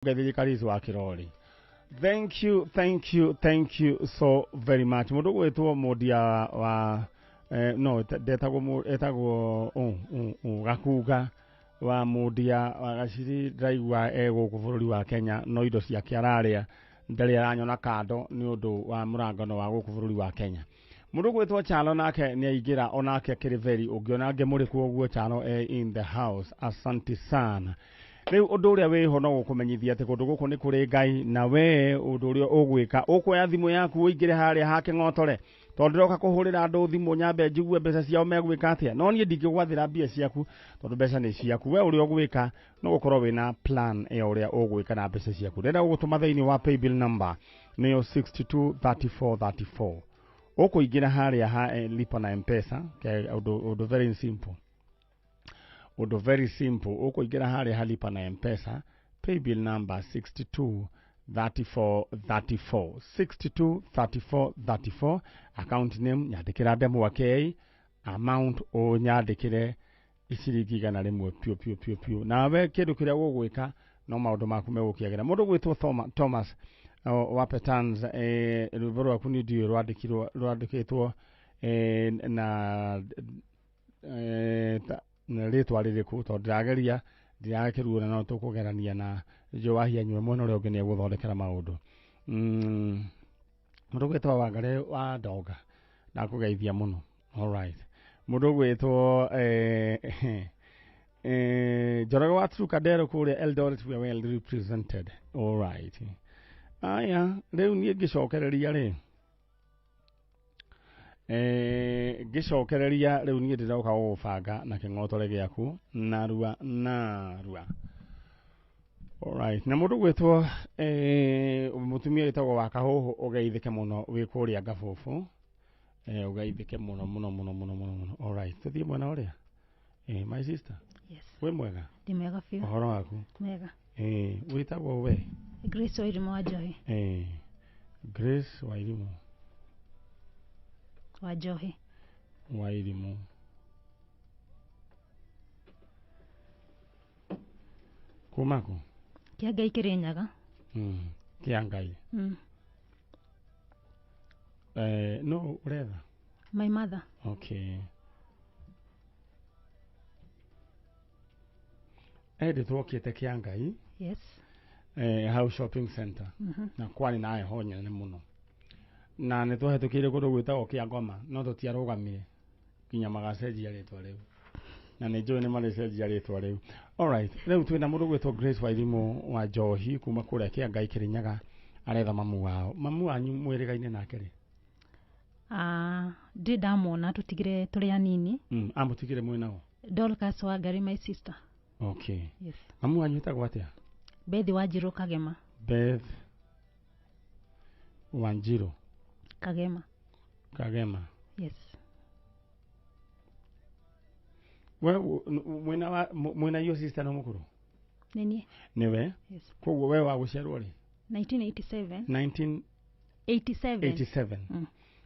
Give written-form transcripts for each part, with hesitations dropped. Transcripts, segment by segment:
Thirikari wa Kirori. Thank you so very much. Mundu gwitwo mundia wa no etagwo gakuga wa mundia wa gaciri ndaigua guku bururi wa Kenya no indo ciake araria ndari aranyona kando ni undu wa murangano wa guku bururi wa Kenya. Mundu gwitwo Chalo nake ni aingira onake kiri very ungiona nge muri kuo Chalo in the house. Asante sana. Riu undu uria wiho no gukumenyithia ati kundu guku ni kuri Ngai na we undu uria ugwika ukuoya thimu yaku uingire haria hake ng'otore tondu ndoka kuhurira andu thimu nyambe njigue mbeca ciao megwika atia no nie ndingigwathira mbia ciaku tondu mbeca ni ciaku we uria ugwika no gukorwo wina plan ya uria ugwika na mbeca ciaku ndenda gugutuma thiini wa paybill number niyo 623434 ukuingira haria ha lipa na mpesa undu very simple. Odo very simple. Oko igera hali halipa na mpesa. Paybill number 623434. Account name nyadekera demo wake. Amount o nyadekere isirigi gana rimwe pio. Na we kedu kire wogweka no maundu maku megukiagera. Mundu gwitwo Thomas Wapetans ruboro akuni dio rwadikitwo na ritwa ririku to ndirageria ndirakiruona no tukugerania na Joahia nywe muno ri ungi ni guthondekera maundu mundu gwitwa Wangare wa Ndonga na kugeithia muno. All right, mundu gwitwo Njoroge wa Trukadero kuri Eldoret we well represented. All right, aya riu nie ngicokereria ri gicokereria riu nie ndiroka gubanga na king'otore giaku narua. All right, na mundu gwitwo mutumia gitagwo wa Kahuhu ugeithike muno wi kuria Gabubu ugeithike muno. All right, tuthie mwana uria my sister. Yes, we mwega? Ndi mwega fiu. Uhoro waku? Mwega. Witagwo we? Grace Wairimu wa Njohi. Grace Wairimu wa Njohi. Wairimu. Kumako? Kiangai Kirinyaga. Kiangai. No, uretha? My mother. Okay. Tuokite Kiangai. Yes. House shopping center. Na kwani nae honya ne muno. Na nä tå hetå kä rä kå ndå gwä tagwo kä Ngoma no tå tiarå kinya magacenjia rä twa rä u na nä njå nä marä cenjia rä twa rä u. Rä u twä na må ndå gwä two Grace Wairimu wa Njohi kuma kå rä a kä Ngai kä rä nyaga aretha mamu wao. Mamu wanyu mwä rä gaine nake rä? Ndä ndamwona tå tigire tå rä anini. Amå tigire mwä nao? Dorcas Wangari my sister. Okay. Yes. Mamu wanyu ätagwo atä a? Beth Wanjiru Kagema. Beth Wanjiru Kagema. Yes. Mwena yo sister no mukuru? Nini? Niwe? Yes. Koguo we wa guciarwo ri? 1987. 87.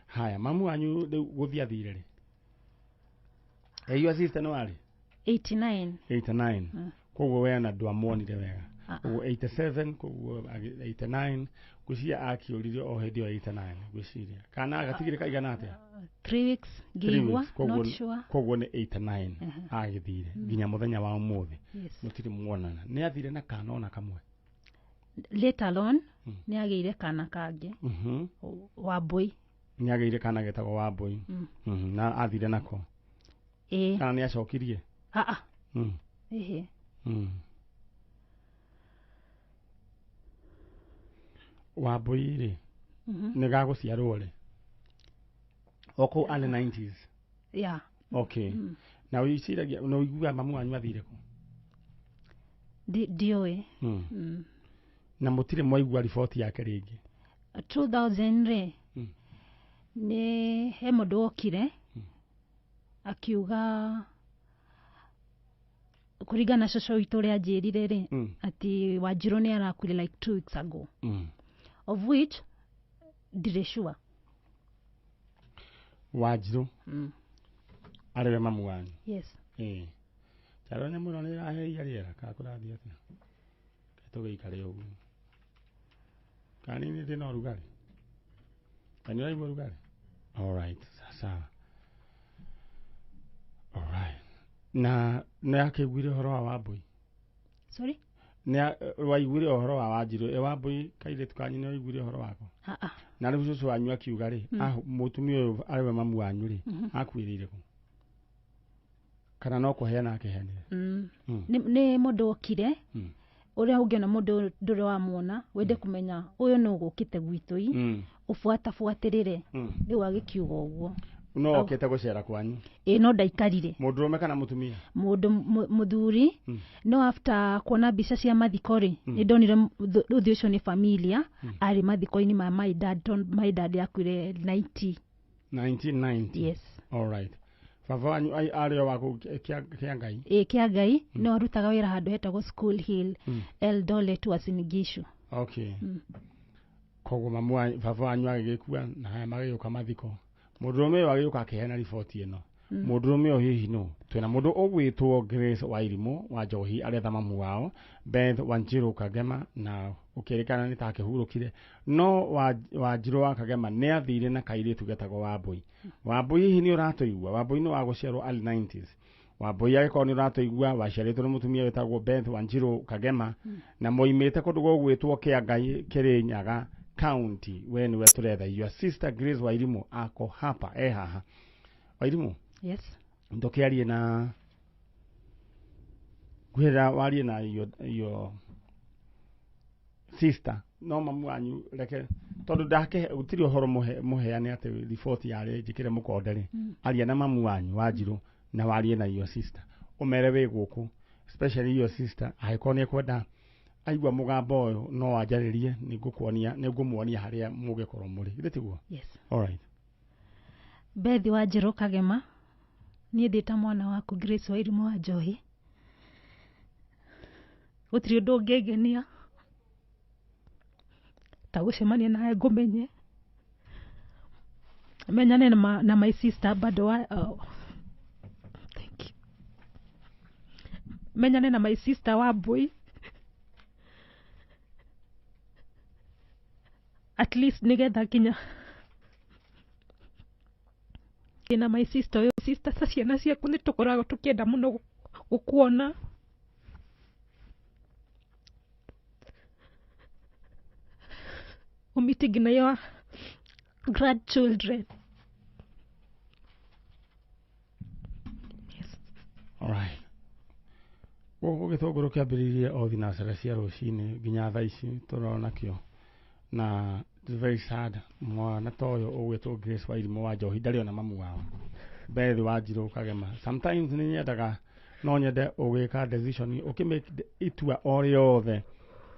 Haya, mamu wanyu guthia thire ri? Yo sister no ari? 89. Koguo we na ndwamonire wega. Koguo 87, koguo 89, gucia akiurire o hindi o 89 guciria. Kana agatigire kaigana atia? 3 weeks ngigwa, not sure. Koguo ni 89 agithire nginya muthenya wa umuthi. Yes. Mutiri muonana. Ni athire na kana ona kamwe. Later on ni ageire kana kangi. Wambui. Ni ageire kana getagwo Wambui. Na athire nako. Kana ni acokirie? Ehe. Wambui ri ni gaguciarwo ri oko ale 90s? Yeah. Okay. Na uiciragia no igua mamu wanyu athire ku? Dioe. Na mutire mwaigua report yake ringi? 2000 ri ni he mundu okire akiuga kuringana coco witå rä a njä rire rä ati Wanjiru nä arakuire like 2 weeks ago, of which ndirä sure. Wanjiru arä mamu wanyu? Yes. Chalo nä må ro nä raheia rä era kana kå rathiä atä tũgĩikare ũguo kanini ndĩ na ũrugarĩ kanĩ ũraigua ũrugarĩ alright sasa alright na nĩakĩiguire ũhoro wa Wambui sorry waiguire ũhoro wa Wanjirũ Wambui kairĩtu kanyu nĩ waiguire ũhoro wako na rĩu cũcũ wanyu akiuga rĩ mũtumia ũyũ arĩwe mamu wanyu rĩ akuĩrĩire kũ kana no kũheana akĩheanire nĩ mũndũ okire ũrĩa ũngĩona mũndũ ndũrĩ wamuona wende kũmenya ũyũ nĩ ũgũkĩte gwitũ ũbuatabuatĩrĩre rĩu agĩkiuga ũguo no okĩte gũcera kwanyu no ndaikarire mũndũrũme kana mũtumia mũndũ mũthuri no after kuona mbica cia mathiko rĩ nĩ ndonire ũthio ũcio nĩ familia arĩ mathiko-inĩ ma my dad akuire 1990 yes alright baba wanyu arĩ o wako Kĩangai Kĩangai no arutaga wĩra handũ hetagwo School Hill Eldoret Uasin Gishu okay koguo baba wanyu agĩgĩkua na haya magĩũka mathiko mũndũrũme ũyũ agĩũka akĩheana riboti ĩno mũndũrũme ũyũ hihi no twĩna mũndũ ũgwĩtwo Grace Wairimũ wa Njohi aretha mamu wao Beth Wanjirũ Kagema na ũkĩrĩkana nĩ ta akĩhurũkire no Wanjirũ wa Kagema nĩ athire na kairĩtu getagwo Wambui Wambui hihi nĩ ũratũigua Wambui nĩ wa gũciarwo early 90s Wambui agĩkorwo nĩ ũratũigua waciarĩtwo nĩ mũtumia wĩtagwo Beth Wanjirũ Kagema na moimĩte kũndũ gũgwĩtwo Kĩangai Kĩrĩnyaga County we niwe turetha your sister Grace Wairimũ ako hapa haha Wairimũ yes ndokiarie na gwira warie na your sister no mamu wanyu reke tondu ndake gutiri uhoro muheane ati report yare njikire mukondere aria na mamu wanyu Wanjirũ na warie na your sister umere we guku especially your sister aiko ni kwenda aigua mugambo uyu no wanjaririe ningumuonia haria mugikorwo muri gitiguo yes alright Beth Wanjirũ Kagema niĩ ndĩta mwana waku Grace Wairimũ wa Njohi gũtirĩ ũndũ ũngĩngenia ta gũcemania nawe ngũmenye menyane na my sister bado thank you menyane na my sister Wambui at least nigetha kinya na my sister sa ciana ciaku nĩ tũkoragwo tũkĩenda mũno gũkuona meeting na your grandchildren yes alright gũgĩtũngũrũ kĩambĩrĩirie o thinacara cia rũcinĩ nginya thaa ici tũrona kĩo na it's very sad mwana toyo ũgwĩtwo Grace Wairimũ wa Njohi ndarĩ ona mamu wao Beth Wanjirũ Kagema sometimes nĩ nyendaga no nyende ũgĩka decision ũkĩmake itua o rĩothe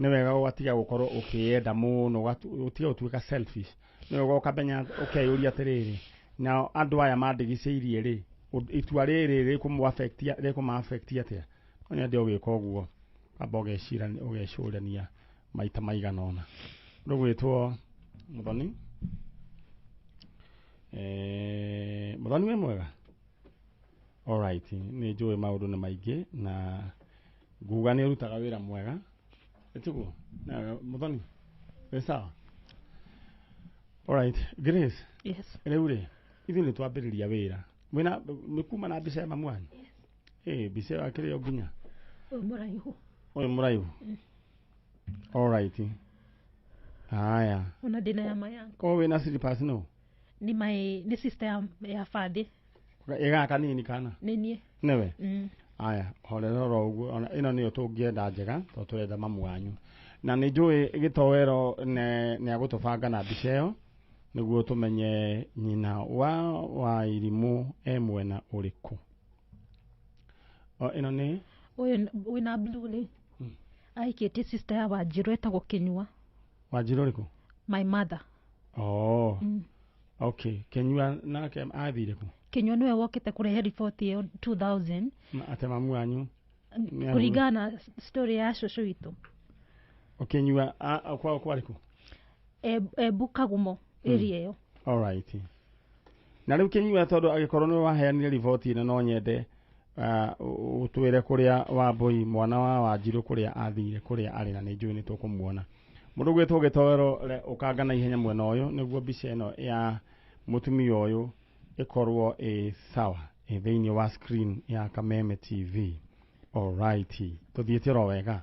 nĩ wega ũgatiga gũkorwo ũkĩenda mũno ũtiga gũtuĩka selfish nĩ wega ũkamenya ũkeyũria atĩrĩrĩ na andũ aya mandigicĩirie rĩ itua rĩrĩ rĩkũma-affect atĩa no nyende ũgĩka ũguo amba ũgecũrania maita maigana ũna rũgwĩtwo Muthoni Muthoni we mwega alright nĩ njũĩ maũndũ nĩ maingĩ na nguga nĩ ũrutaga wĩra mwega etiguo na Muthoni wĩ sawa alright Grace yes rĩu rĩ ithuĩ nĩ twambĩrĩria wĩra mwĩna kuma na mbica ya mamu wanyu mbica ĩyo akĩrĩ o nginya ũyũ mũraihu alright haya ona ndina ya maya ko wĩna slippers no ni sister ya Fadi ĩga kanini kana nĩ niĩ newe haya horero ũguo ona ĩno nĩyo tũngĩenda njega tondũ tũrenda mamu wanyu na nĩ njũĩ gĩtowero nĩ agũtũbanga na mbica ĩyo nĩguo tũmenye nyina wa Wairimũ mwena ũrĩkũ ĩno nĩ ũyũ wĩna blue rĩ aikĩtie sister ya Wanjirũ etagwo Kĩnyua Wanjirũ ũrĩkũ my mother okay Kĩnyua nake athire kũ Kĩnyua nĩwe wokĩte kũrehe report ĩyo 2000 ate mamu wanyu kũringana na story ya cũcũ witũ Kĩnyua kwao kwarĩ kũ Embu Kagumo area ĩyo alright na rĩu Kĩnyua tondũ agĩkorwo nĩ waheanire report ĩno no nyende utwire kuria Wambui mwana wa Wanjiru kuria athire kuria ari na ninjui ni tukumuona mundu gwitwo Gitowero ukanga na ihenya mwena uyu niguo mbica ino ya mutumia uyu ikorwo sawa thiini wa screen ya Kameme TV. Alright, tuthiete ro wega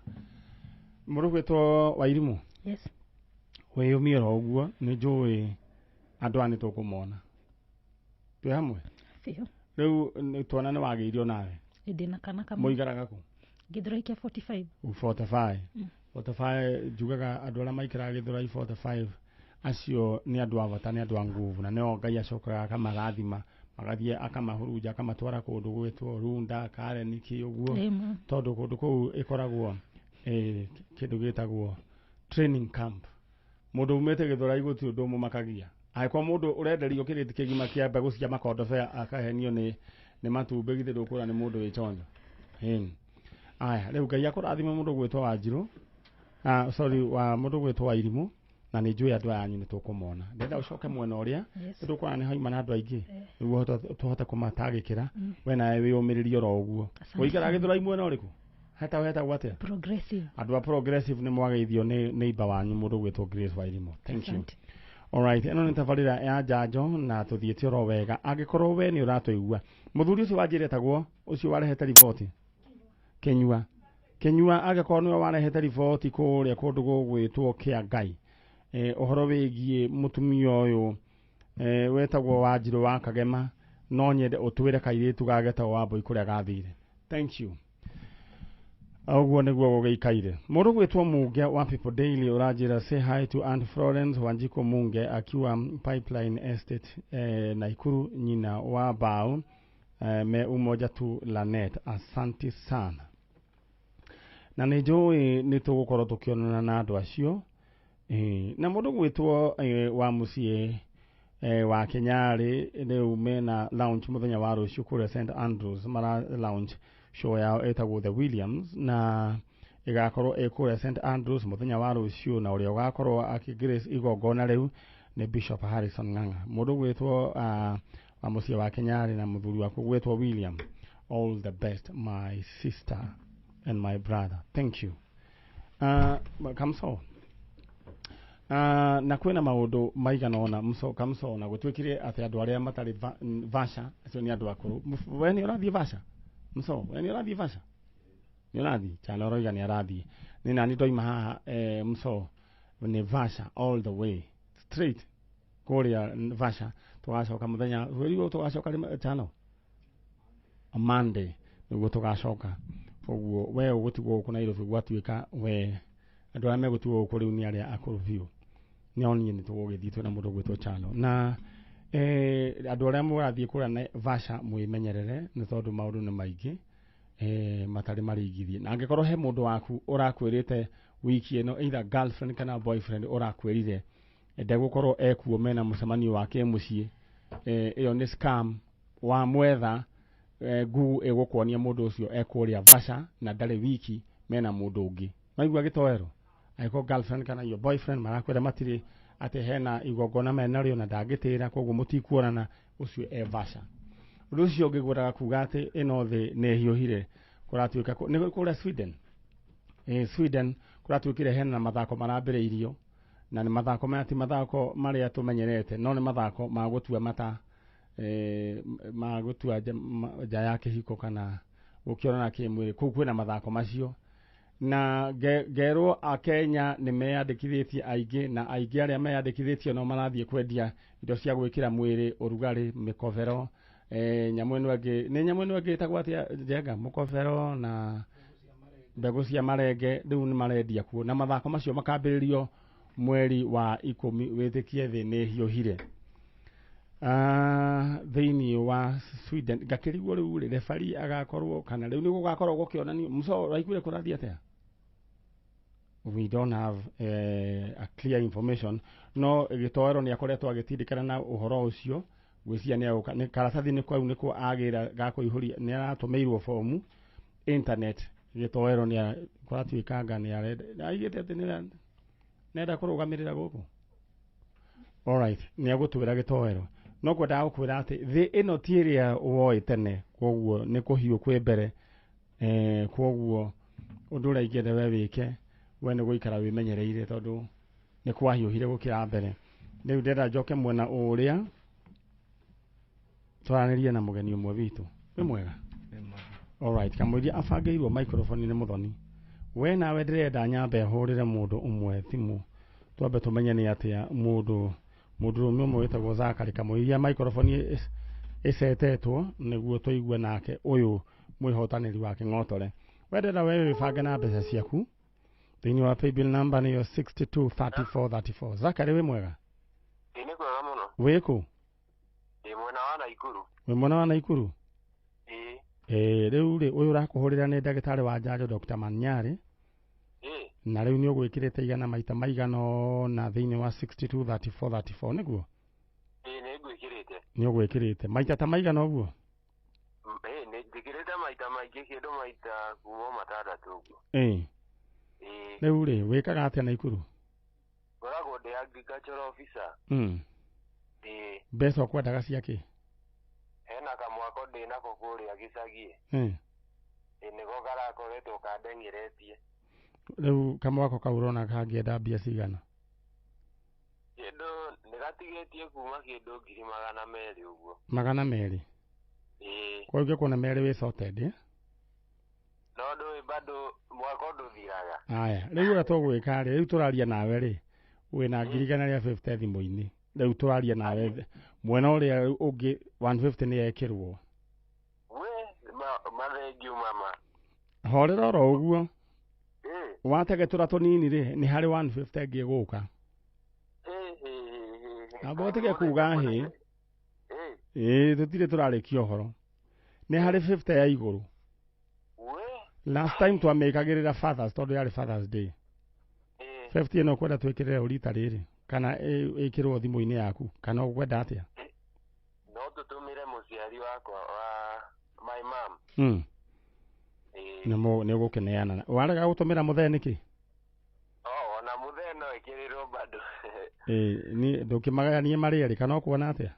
mundu gwitwo Wairimu. Yes. We umiro uguo ni njui andu ani tukumona twi hamwe Fiyo. Riu tuona ni wagiirio nawe Ndina kana kama muigaraga ku Githuraikia 45. 45 45 jugaga andu aria maikaraga Githurai 45 acio ni andu avata ni andu nguvu na neo Ngai acokaga akamagathima magathie akamahurunja akamatwara kundu gwitwo Runda Karen ki uguo tondu kundu kuu ikoragwo kindu gitagwo training camp. Mundu umete Githurai guti undu mumakagia aikwa mundu urenderio kiriti kigima kia mbegu cia makondobe akahenio ni matumbe githe ndukura ni mundu wichonjo. Aya riu Ngai akurathima mundu gwitwo Wanjiru wa mundu gwitwo Wairimu na ni njui andu anyu ni tukumona ndenda ucoke mwena uria ndukura ni haima na andu aingi niguo tuhota kumatagikira we nawe wiyumiririo ro uguo uikara Githurai mwena uriku heta gwate progressive andu progressive ni mwageithio ni iba wanyu mundu gwitwo Grace Wairimu. Thank you. Alright, eno ni tabarira ya njanjo na tuthiete ro wega angikorwo we ni uratuigua muthuri ucio wanjire tagwo ucio warehete riboti Kenyua agakorwo ni warehete riboti kuria kundu gugwitwo kia Ngai uhoro wigie mutumia uyu wetagwo Wanjiru wa Kagema no nyende utwire kairitu gageta Wambui kuria gathire. Thank you. Oguo niguo gugikaire mundu gwitwo Munge wa People Daily urajira say hi to Aunt Florence Wanjiko Munge akiwa Pipeline Estate Naikuru nyina wa Bao me umoja tu Lanet. Asante sana na nijui nitugukorwo tukionana na andu acio na mundu gwitwo wa mucie wa Kenyari riu mena launch muthenya wa rucio kuria St Andrews mara launch show yao etagwo The Williams na igakorwo ekuria St Andrews muthenya wa rucio na uria ugakorwo akigrace igongona riu ni Bishop Harrison Ng'ang'a. Mundu gwitwo wa mucie wa Kenyari na muthuri wa gwitwo William, all the best my sister and my brother. Thank you. Kamso na kwena maundu maigana ona kamso na gutwikire ati andu aria matari vasha acio ni andu akuru we ni urathie vasha mso we ni urathie vasha ni urathie chana roiga ni arathie ni nani ndoima haha mso ni vasha all the way straight kuria vasha tugacoka muthenya werigo tugacoka chano a Monday niguo tugacoka uguo we ugutigwo ku Nairobi gwatuika we andu aria megutigwo ku riu ni aria akuru biu ni oni ni tugugithitwe na mundu gwitwo chano na andu aria murathie kuria vasha mwimenyerere ni tondu maundu ni maingi matari marigithie na angikorwo he mundu waku urakwirite wiki ino either girlfriend kana boyfriend urakwirire ndegukorwo ekuo mena mucemanio wake mucie iyo ni scam wa mwetha Google egukwonia mundu ucio ekuria vasha na ndari wiki mena mundu ungi maigua Gitowero aiko girlfriend kana your boyfriend marakwira matiri ate hena igongona menario na ndangitira koguo mutikuonana ucio vasha rucio ngiguraga kuga ati ino thi ne hiuhire kuratuika ni kuria Sweden Sweden kuratuikire hena mathako marambiriirio na ni mathako mati mathako maria tumenyerete no ni mathako ma gutua mata ma gutua ja yake hiko kana ukionana kimwiri ku kwina mathako macio na gerwo a Kenya ni meyandikithitie aingi na aingi aria meyandikithitie no marathie kwendia indo cia gwikira mwiri urugari mikobero nyamu ino ngi tagwo atia jenga mukobero na mbegu cia marenge riu ni marendia kuo na mathako macio makambiririo mweri wa 10 witikie thi ni hiuhire thiini wa Sweden gakirigwo riu refari agakorwo kana riu ni gugakorwo gukionanio mso raikuire kurathia atia. We don't have a clear information no Gitowero ni akoretwo agitindikana na uhoro ucio gwisia ni karatathi ni kwau ni ko agira gakuihuria ni aratumeirwo fomu internet Gitowero ni kuratuikanga ni arenda aigite ati ni nenda kurugamirira guku. All right ni agutwira Gitowero no kwenda gukwira ati thi ino tiria woi tene koguo nä kå hiå kwä mbere koguo å ndå å rä a ingä we wä ke we nä gå ikara wä menyereire tondå nä kwahiå hire gå kä ra mbere rä u ndenda njoke mwena å rä a twaranä rie na må geni å mwe witå wä mwega kamå iria abangä irwo microphone nä må thoni we nawe ndä renda nyambe hå rä re må ndå å mwe thimå twambe tå menye nä atä a må ndå rå me å mwe wä tagwo zakarä kamå iria microphone icetetwo niguo tuigue nake uyu mwihotaniri wa King'otore wendera wewe bange na mbeca ciaku thiini wa paybill number niyo 623434 Zakari we mwega ine kwega muno wiku mwena wa Naikuru we mwena wa Naikuru riu ri uyu urakuhurira ni ndagitari wa njanjo Dr. Manyari na riu ni ugwikirite igana maita maigano na thiini wa 623434 niguo ni ugwikirite maita ta maigana uguo ni ndikirite maita maingi kindu maita kuma matandatu uguo riu ri wikaga atia Naikuru ngoragwo ndi agricultural officer mbeca ukwendaga ciaki hena kamwako ndi nako kuria gicagi niko karakoretwo kandengeretie riu kamwako kau urona kangienda mbia cigana kindu nigatigetie kuma kindu 200,000 uguo 200 kwa hiyo kuna mere we sorted no ndo bado mwako nduthiraga aya riu ura tugwika riu turaria nawe ri wina 150 thimu-ini riu turaria nawe mwena uria ungi 150 ni yekirwo we mathengiu mama horera ro uguo wategetura tunini ri ni hari 150 ngi guka abotige kuga hi tutire turarikia uhoro ni hari 50 ya iguru last time twamekagirira fathers tondu yari Father's Day 50 no kwenda twikirire urita riri kana ikirwo thimu-ini yaku kana ukwenda atia no tutumire muciari wakwa wa my mom ni gukeneana warega gutumira muthee niki ona muthee no ikirirwo bado ni ndukimagania mariari kana kuona atia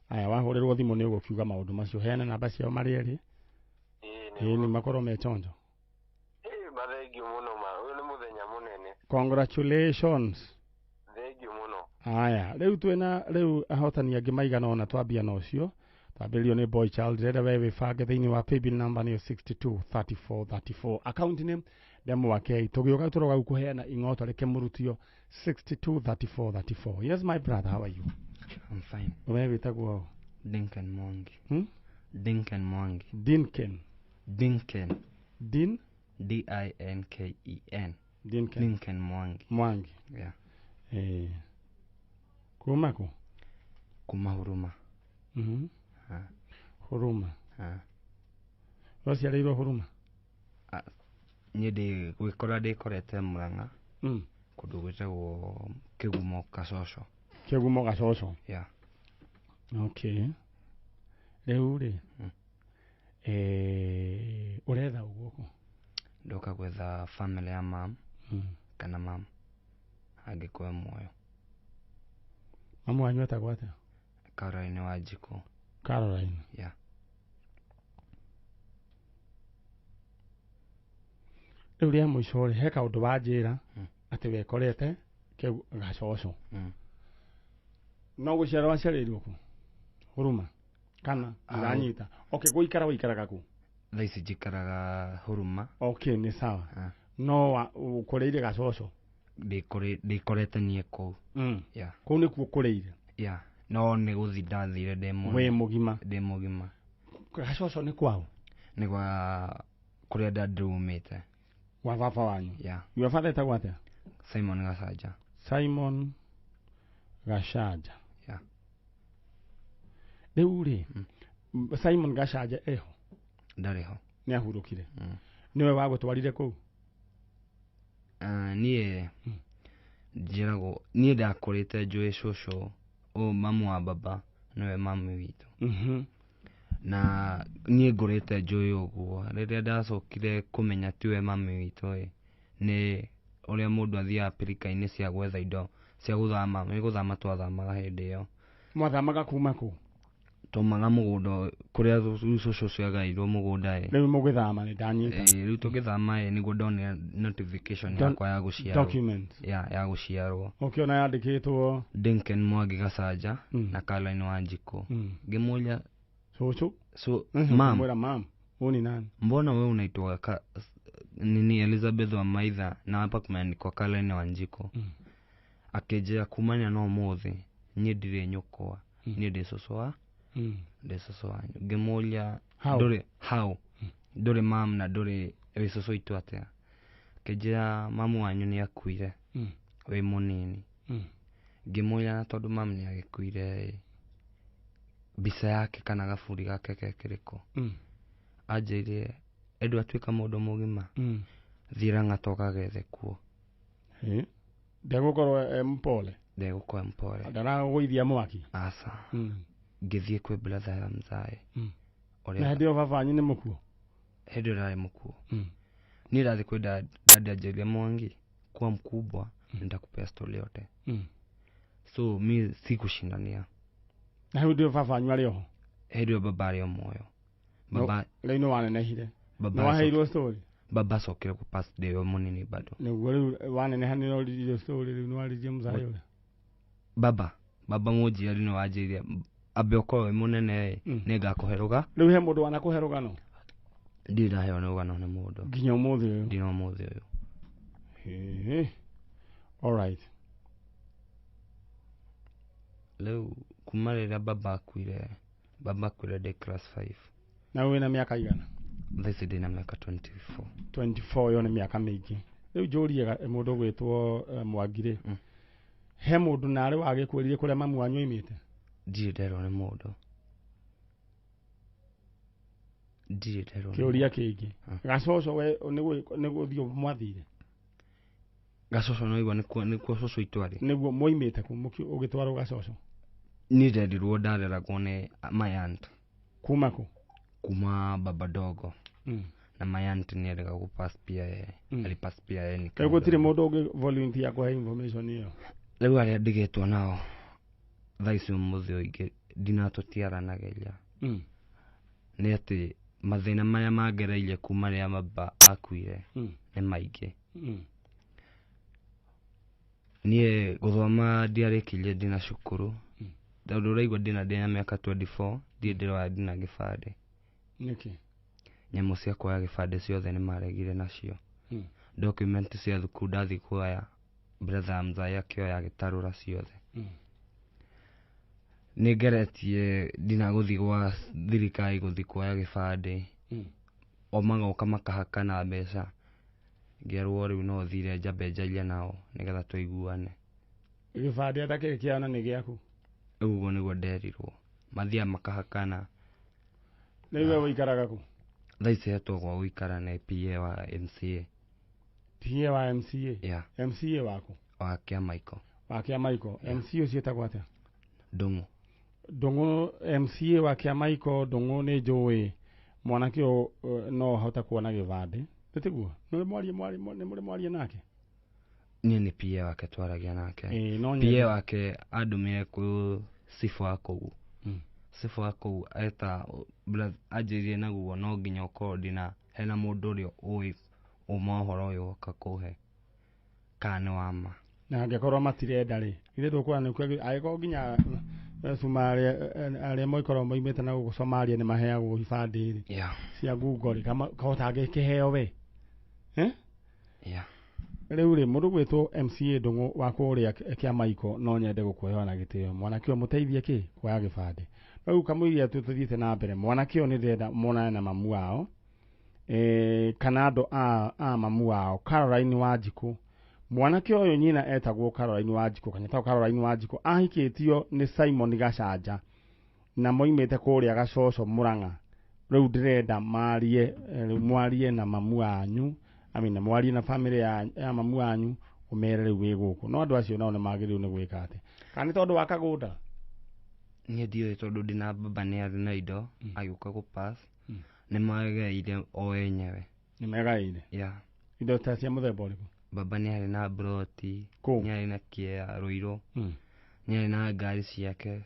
aya wahurirwo thimu ni ugukiuga maundu macio heana namba ciao mariari ni makorwo me chonjo mathengiu muno uyu ni muthenya munene congratulations thengiu muno aya riu ahotani angi maigana ona twambia na ucio twambirio ni boy child reda wewe bange thiini wa paybill number niyo 623434 account name demo wake tugioka turoga gukuheana Ing'otore Kimurutio 623434 yes my brother how are you I'm fine wewe tagwo Dinken Mwangi Dinken Dinken Din D-I-N-K-E-N Dinken Mwangi yeah kumako kuma Huruma Huruma waciarĩirwo Huruma niĩ gwĩkora ndĩkorete Murang'a kũndũ gwĩtagwo Kĩgumo Gacoco yeah okay rĩu rĩ ũretha ũguo ndoka gwetha family ya mam kana mam angĩkorwo muoyo mamu wanyu etagwo atĩa Caroline Wanjikũ Caroline yeah rĩu rĩa mũico rĩ he kaũndũ wanjĩra atĩ wekorete Gacoco no gũciara waciarĩirwo kũ Huruma kana ndanyita okay gũikara wĩikaraga kũ thaa ici njikaraga Huruma okay ni sawa no ũkũrĩire Gacoco ndĩkorete niĩ kũu yeah kũu nĩkuo ũkũrĩire yeah no nĩ gũthi ndathire wĩ mũgima ndĩ mũgima Gacoco nĩ kwao nĩ gwa kũrĩa ndumĩte wa baba wanyu yeah your father etagwo atĩa Simon Gacaja yeah rĩu rĩ Simon Gacaja eho ndarĩ ho nĩ ahurũkire niwe wagũtwarire kũu niĩ njĩragwo niĩ ndakũrĩte njũĩ cũcũ mamu wa baba niwe mamu witũ na niĩ ngũrĩte njũĩ ũguo rĩrĩa ndacokire kũmenya tiwe mamu witũ nĩ ũrĩa mũndũ athiaga pirika-inĩ cia gwetha indo cia gũthama nĩ gũthama twathamaga hĩndĩ ĩyo mwathamaga kuma kũ tomaga mũgũnda kũrĩa cũcũ ciagairwo mũgũnda rĩu mũgĩthama nĩ ndanyita rĩu tũgĩthama nĩguo ndonire notification yakwa ya gũciarwo document ya gũciarwo ũkĩona yandĩkĩtwo Duncan Mwangi Gacanja na Caroline Wanjikũ ngĩmũria mam uni nani mbona wewe unaitwa nini Elizabeth wa Maitha na hapa kumeandikwa Caroline Wanjikũ akĩnjĩra kumania no mũthĩ niĩ ndirĩ nyũkwa niĩ ndĩ cũcũ wa cũcũ wanyu ngĩmũria ndũrĩ mam na ndũrĩ wĩ cũcũ itu atĩa akĩnjĩra mamu wanyu nĩ akuire wĩ mũnini ngĩmũria na tondũ mam nĩ agĩkuire mbica yake kana gaburi gake kekĩrĩkũ anjĩrire Edward atuĩka mũndũ mũgima thira ngatoka gethe kuo ndegũkorwo mpole ndaragũithia mwaki aca ngĩthiĩ kwĩ brother ya mzae na hĩndĩ ĩyo baba wanyu nĩ mũkuo hĩndĩ ĩyo ndarĩ mũkuo niĩ ndathĩ kwĩ dadi anjĩrire Mwangi kuwa mkubwa nitakupea story yote so mi sikushindania na hĩndĩ ĩyo baba wanyu arĩ oho hĩndĩ ĩyo baba arĩ o muoyo baba rĩu nĩ wanenehire nĩ waheirwo story baba acokire ku pass day o mũnini bado nĩguo rĩu waneneha nĩ ũrĩrĩirio story rĩu nĩ warĩrie mzae ũrĩa baba mũnjiari nĩ wanjĩrire ambe ũkorwo wĩ mũnene nĩ ngakũhe rũga rĩu he mũndũ wanakũhe rũgano ndirĩ ndaheo rũgano nĩ mũndũ nginya ũmũthĩ ũyũ nginya ũmũthĩ ũyũ alright rĩu kuma rĩrĩa baba akuire ndĩ class 5 na wĩna mĩaka igana thaici ndĩna mĩaka 24 yo nĩ mĩaka mĩingĩ rĩu njũrie mũndũ gwĩtwo Mwangirĩ he mũndũ narĩ wagĩkwĩrire kũrĩa mamu wanyu oimĩte ndirĩ nderwo nĩ mũndũ kĩũria kĩngĩ gacoco we nĩ gũthiĩ mwathire gacoco no igua nĩkuo cũcũ itwarĩ nĩguo moimĩte ũgĩtwarwo gacoco niĩ ndendirwo ndareragwo nĩ my aunt kuma kũ kuma baba dogo na my aunt nĩ erega gũpass pia alipass pia ni rĩu gũtirĩ mũndũ ũngĩ volunteer kũhe information ĩyo rĩu arĩa ndigĩtwo nao thaici ũmũthĩ ũingĩ ndinatũtiaranagĩria nĩ atĩ mathĩna marĩa mangereirie kuma rĩrĩa baba akuire nĩ maingĩ niĩ gũthoma ndiarĩkirie ndina cukuru tondũ ũraigua ndina mĩaka 24 ndĩrĩ ndina gĩbandĩ nĩkĩ nyamũ cia kuoya gĩbandĩ ciothe nĩ maregire nacio document cia thukuru ndathi kuoya brother mzaya akĩoya agĩtarũra ciothe nĩ ngeretie ndina gũthiĩ gwa thirikari gũthiĩ kuoya gĩbandĩ o magoka makahakana mbeca ngĩarwo rĩu no thire njambe njarie nao nĩgetha tũiguane gĩbandĩ atakĩrĩ kĩana nĩ gĩaku ũguo nĩguo nderirwo mathiaga makahakana rĩu we ũikaraga kũ thaici hetwo gwa gũikara nĩ PA wa MCA MCA waku wa Kĩamaiko MCA ũcio etagwo atĩa Ndung'u MCA wa Kĩamaiko Ndung'u nĩ njũĩ mwanake no ahota kuona gĩbandĩ tiguo nĩ mũrĩ mwaria nake niĩ nĩ PA wake twaragia nake PA wake andũmire kwĩ cibu wa kũu cibu wa kũu eta anjĩrire naguo no nginya ũkorwo ndina hena mũndũ ũrĩa ũĩ ũhoro ũyũ oka kũhe kana nĩ wama na angĩkorwo matirenda rĩ ithe tũkwona agĩkorwo nginya Somalia arĩa moikorwo moimĩte na gũkũ Somalia nĩ maheagwo ibandĩ cia Google rĩ kahota angĩkĩheo we rĩu rĩ mũndũ gwĩtwo MCA Ndung'u wa kũrĩa Kĩamaiko no nyende gũkuoya na gĩtĩo mwanake ũyũ mũteithie kĩ kuoya gĩbandĩ rĩu kamũiria tũthiĩte na mbere mwanake ũyũ nĩ ndĩrenda monane na mamu wao kana andũ a mamu wao Caroline Wanjikũ mwanake ũyũ nyina etagwo Caroline Wanjikũ kana etagwo Caroline Wanjikũ ahikĩtio nĩ Simon Gacanja na moimĩte kũrĩa Gacoco Mũrang'a rĩu ndĩrenda mwarie na mamu wanyu amina mwarie na family ya mamu wanyu ũmere rĩu wĩ gũkũ no andũ acio nao nĩ magĩrĩirwo nĩ gwĩka atĩ kana nĩ tondũ wa kagũnda niĩ ndiũĩ tondũ ndina baba nĩ arĩ na indo agĩũka gũpass nĩ mageire o enyewe nĩ megaĩire indo ta cia mũthemba ũrĩkũ baba nĩ arĩ na broti nĩ arĩ na kĩea Rũirũ nĩ arĩ na ngari ciake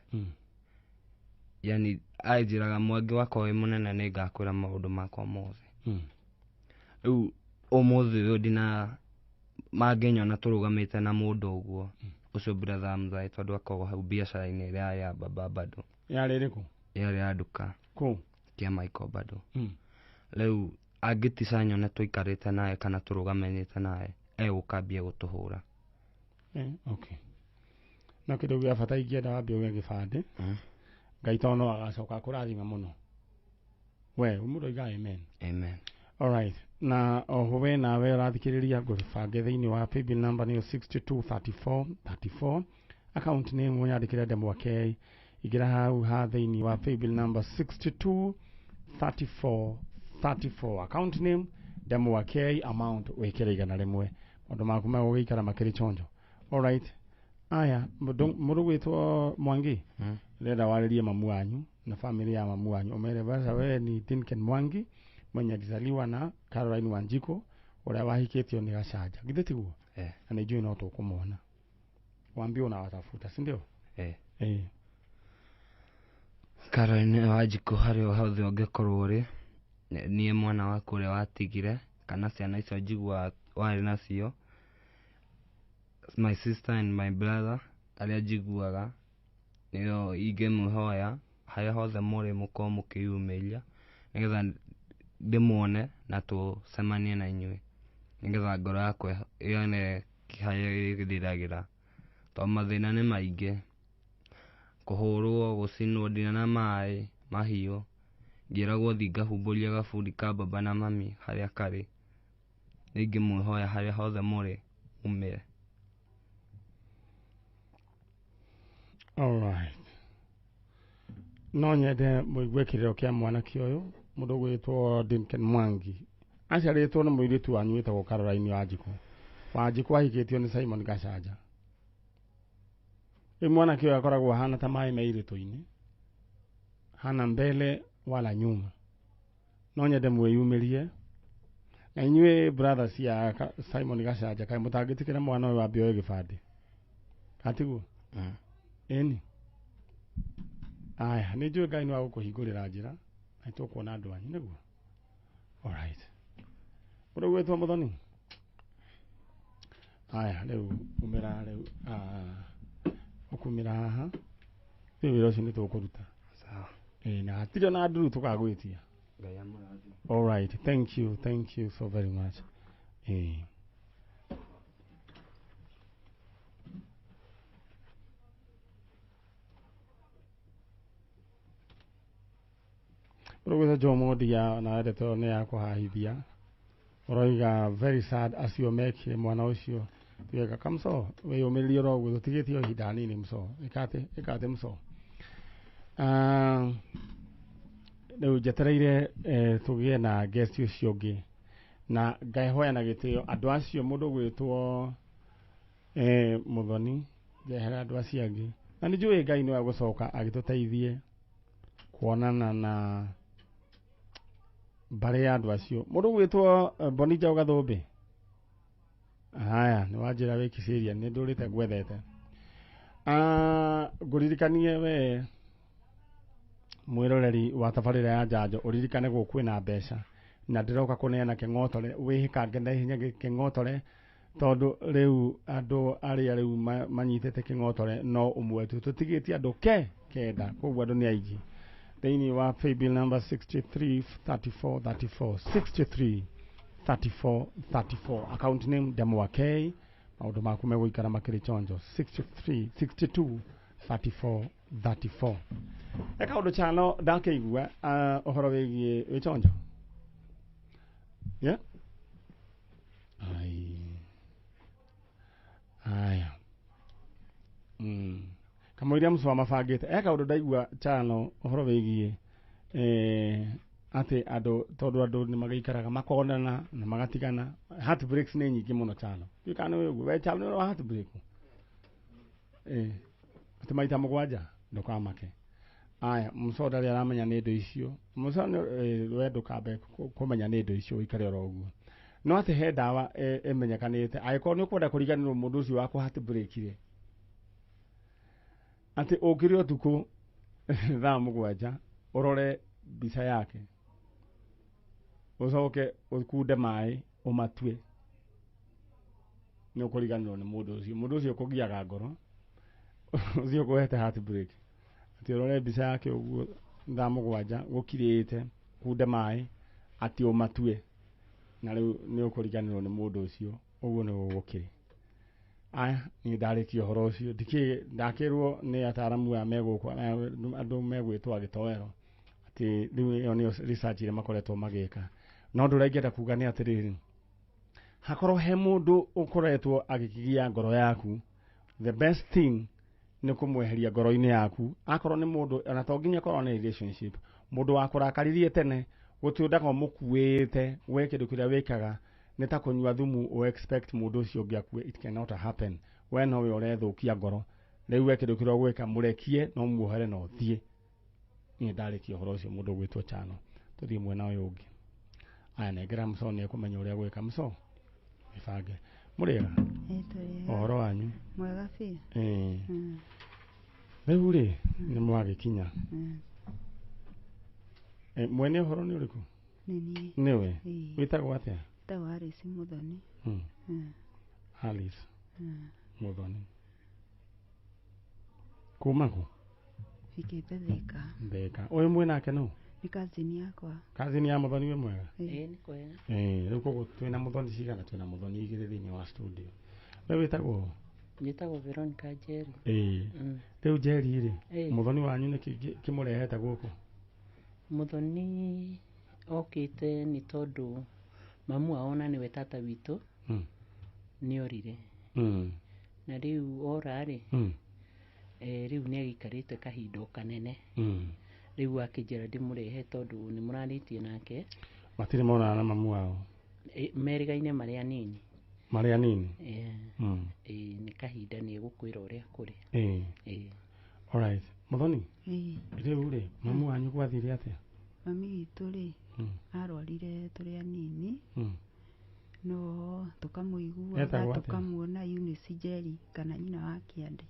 yani anjĩraga Mwangi wakwa wĩ mũnene nĩ ngakwĩra maũndũ makwa mothe. Rĩu ũmũthĩ ũyũ ndina mangĩnyona tũrũgamĩte na mũndũ ũguo ũcio brother Mzai tondũ akoragwo hau biacara-inĩ ĩrĩa ya baba bado. Yarĩ rĩkũ? Yarĩ ya nduka. Kũ? Kia Michael bado. Rĩu angĩtica nyone tũikarĩte naye kana tũrũgamĩte naye egũkambia gũtũhũra. Okay. Na kĩndũ gĩa bata ingĩenda wambe ũge gĩbandĩ. Ngai tondũ no agacoka kũrathima mũno. We mũndũ oiga amen. Amen. Alright. Na oho we nawe ũrathikĩrĩria ngũbange thĩinĩ wa paybill number nĩyo 623434. Account name ũnyandĩkĩre Ndemwa K. Ingĩra hau ha thĩinĩ wa paybill number 623434. Account name Ndemwa K, amount wĩkĩre 100. Maũndũ maku megũgĩikara makĩrĩ chonjo. Alright. Aya, mũndũ gwĩtwo Mwangi. Ndĩrenda warĩrie mamu wanyu na family ya mamu wanyu. Ũmere basa we ni Dinken Mwangi mwenye alizaliwa na Caroline Wanjiko ũrĩa wahikĩtio nĩ Gacanja. Githĩ tiguo? Na nĩ njũĩ no tũkũmona. Wambie unawatafuta, si ndio? Caroline Wanjiko harĩa hothe ũngĩkorwo ũrĩ. Niĩ mwana waku ũrĩa watigire kana ciana icio njigua warĩ nacio. My sister and my brother arĩa njiguaga nĩo ingĩmũhoya harĩa hothe mũrĩ mũkorwo mũkĩyumĩria nĩgetha ndĩmuone na tũcemanie na inyuĩ nĩgetha ngoro yakwa yone harĩa ĩrĩragĩra tondũ mathĩna nĩ maingĩ, kũhũrwo, gũcinwo ndina na maĩ mahiũ, ngĩragwo thiĩ ngahumbũria gaburi ka baba na mami harĩa karĩ. Nĩingĩmũhoya harĩa hothe mũrĩ umĩre. Alright. No nyende mũigue kĩrĩro kĩa mwanake ũyũ mũndũ gwĩtwo Dinken Mwangi. Aciarĩtwo nĩ mũirĩtu wanyu wĩtagwo Caroline Wanjiko. Wanjiko ahikĩtio nĩ Simon Gacanja. Rĩu mwanake ũyũ akoragwo hana ta maĩ meirĩtũ-inĩ, hana mbele wala nyuma. No nyende mwĩyumĩrie na inyuĩ brothers ya Simon Gacanja kaĩ mũtangĩtĩkĩra mwana ũyũ wambe oe gĩbandĩ. Atiguo? Eni. Aya, nĩ njũĩ Ngai nĩ wa gũkũhingũrĩra njĩra na nĩtũkuona andũ anyu nĩguo. Alright. Mũndũ gwĩtwo Mũthoni. Aya, rĩu umĩra rĩu ũkumĩra haha. Rĩu wĩra ũcio nĩtũkũruta. Sawa. Na hatirĩ na nduru tũkagwĩtia. Ngai amũrathime. Alright, thank you so very much. Rũgũtha Jomo Ndia na ndeto nĩ ya kũhahithia. Ũroiga very sad acio mekire mwana ũcio. Tuweka kamso wĩyũmĩrĩrie roguo tũtigĩtie ihinda nini mso. Ĩkate mso. Rĩu njetereire tũgĩe na guest ũcio ũngĩ na ngahoya na gĩtĩo andũ acio mũndũ gwĩtwo Mũthoni ngehera andũ acio angĩ. Na nĩ njũĩ Ngai nĩ wa gũcoka agĩtũteithie kuonana na mbarĩ ya andũ acio. Mũndũ gwĩtwo Bonija Gathũmbĩ. Haya, nĩ wanjĩra wĩkicĩria nĩ ndũrĩte gwethete. Ngũririkanie we mwĩroreri wa tabarĩra ya Njanjo ũririkane gũkũ kwĩna mbeca na ndĩroka kũneana kĩng'otore wĩhĩkange na ihenya kĩng'otore tondũ rĩu andũ arĩa rĩu manyitĩte kĩng'otore no ũmwe tu tũtigĩtie andũ kenda koguo andũ nĩ aingĩ thĩinĩ wa paybill number 633434 633434 account name Ndemwa K. Maũndũ maku megũikara makĩrĩ chonjo 623434. Eka ũndũ chano ndakĩigua ũhoro wĩgiĩ wĩ chonjo. Yeah? Aya. Kamũiria mũco mabangĩte. Eka ũndũ ndaigua chano ũhoro wĩgiĩ atĩ andũ tondũ andũ nĩ magĩikaraga makonana na magatigana. Heartbreaks nĩ nyingĩ mũno chano. Kana we chano nĩ heartbreak. Atĩ maita mũgwanja ndũkamake. Aya, mũco ndarĩ aramenya nĩ ndũ icio. Mũco we ndũkambe kũmenya nĩ ndũ icio ũikare oro ũguo. No atĩ he ndawa ĩmenyekanĩte. Angĩkorwo nĩ ũkwenda kũriganĩrwo mũndũ ũcio wakũ heartbreak-ire. Atĩ ũkĩrĩ ũtukũ thaa mũgwanja urore mbica yake ucoke ukunde mai umatue ni ukuriganirwo ni mundu ucio kugiaga ngoro ucio kuhete heartbreak ati urore mbica yake uguo thaa mugwanja gukirite kunde mai ati umatue na riu ni ukuriganirwo ni mundu ucio uguo ni gugukiri aya ni ndarĩkia ũhoro ũcio ndakĩrwo nĩ ataramu aya megũkwa andũ megwĩtwo agĩtoero atĩ rĩu ĩyo nĩyo research ĩrĩa makoretwo magĩka no ũndũ ũrĩa ingĩenda kuga nĩ atĩrĩrĩ hakorwo he mũndũ ũkoretwo agĩkĩgia ngoro yaku the best thing nĩ kũmweheria ngoro-inĩ yaku akorwo nĩ mũndũ ona to nginya korwo nĩ relationship mũndũ wakũrakaririe tene gũtiũndaga ũmũkuĩte we kĩndũ kĩrĩa wĩkaga nĩ ta kũnyua thumu o expect mũndũ ũcio ũngĩ akue it cannot happen we nowe ũrethũkia ngoro rĩu we kĩndũ kĩrĩa ũgwĩka mũrekie no muohere na ũthiĩ niĩ ndarĩkia ũhoro ũcio mũndũ ũgwĩtwo Chano tũthiĩ mwena ũyũ ũngĩ aya nengera Mũco nĩ ekũmenya ũrĩa gwĩka Mũco ibange mũrĩega ũhoro wanyu mwega biũ rĩu rĩ nĩ mwagĩkinya mwene ũhoro nĩ ũrĩkũ nĩwe wĩtagwo atĩa Alice Muthoni Alice Muthoni kuma kũ hikĩte Thika ũyũ mwĩ nake nũ nĩ cousin yakwa cousin ya Muthoni we mwega nĩ kwega rĩu koguo twĩna Muthoni cigana twĩna Muthoni igĩrĩ thĩinĩ wa studio we wĩtagwo njĩtagwo Veronica Njeri rĩu Njeri rĩ Muthoni wanyu nĩ kĩmũrehete gũkũ Muthoni okĩte nĩ tondũ mamu wao na niwe tata witũ nĩ orire na rĩu ora rĩ rĩu nĩ agĩkarĩte kahinda kanene rĩu akĩnjĩra ndĩmũrehe tondũ nĩ mũranĩtie nake matirĩ monana na mamu wao merĩgaine marĩ anini nĩ kahinda nĩ egũkwĩra ũrĩa kũrĩ alright Muthoni rĩu rĩ mamu wanyu gwathire atĩa mami witũ rĩ arwarire tũrĩ anini no tũkamũiguaga tũkamuona Eunice Njeri kana nyina wa Kĩande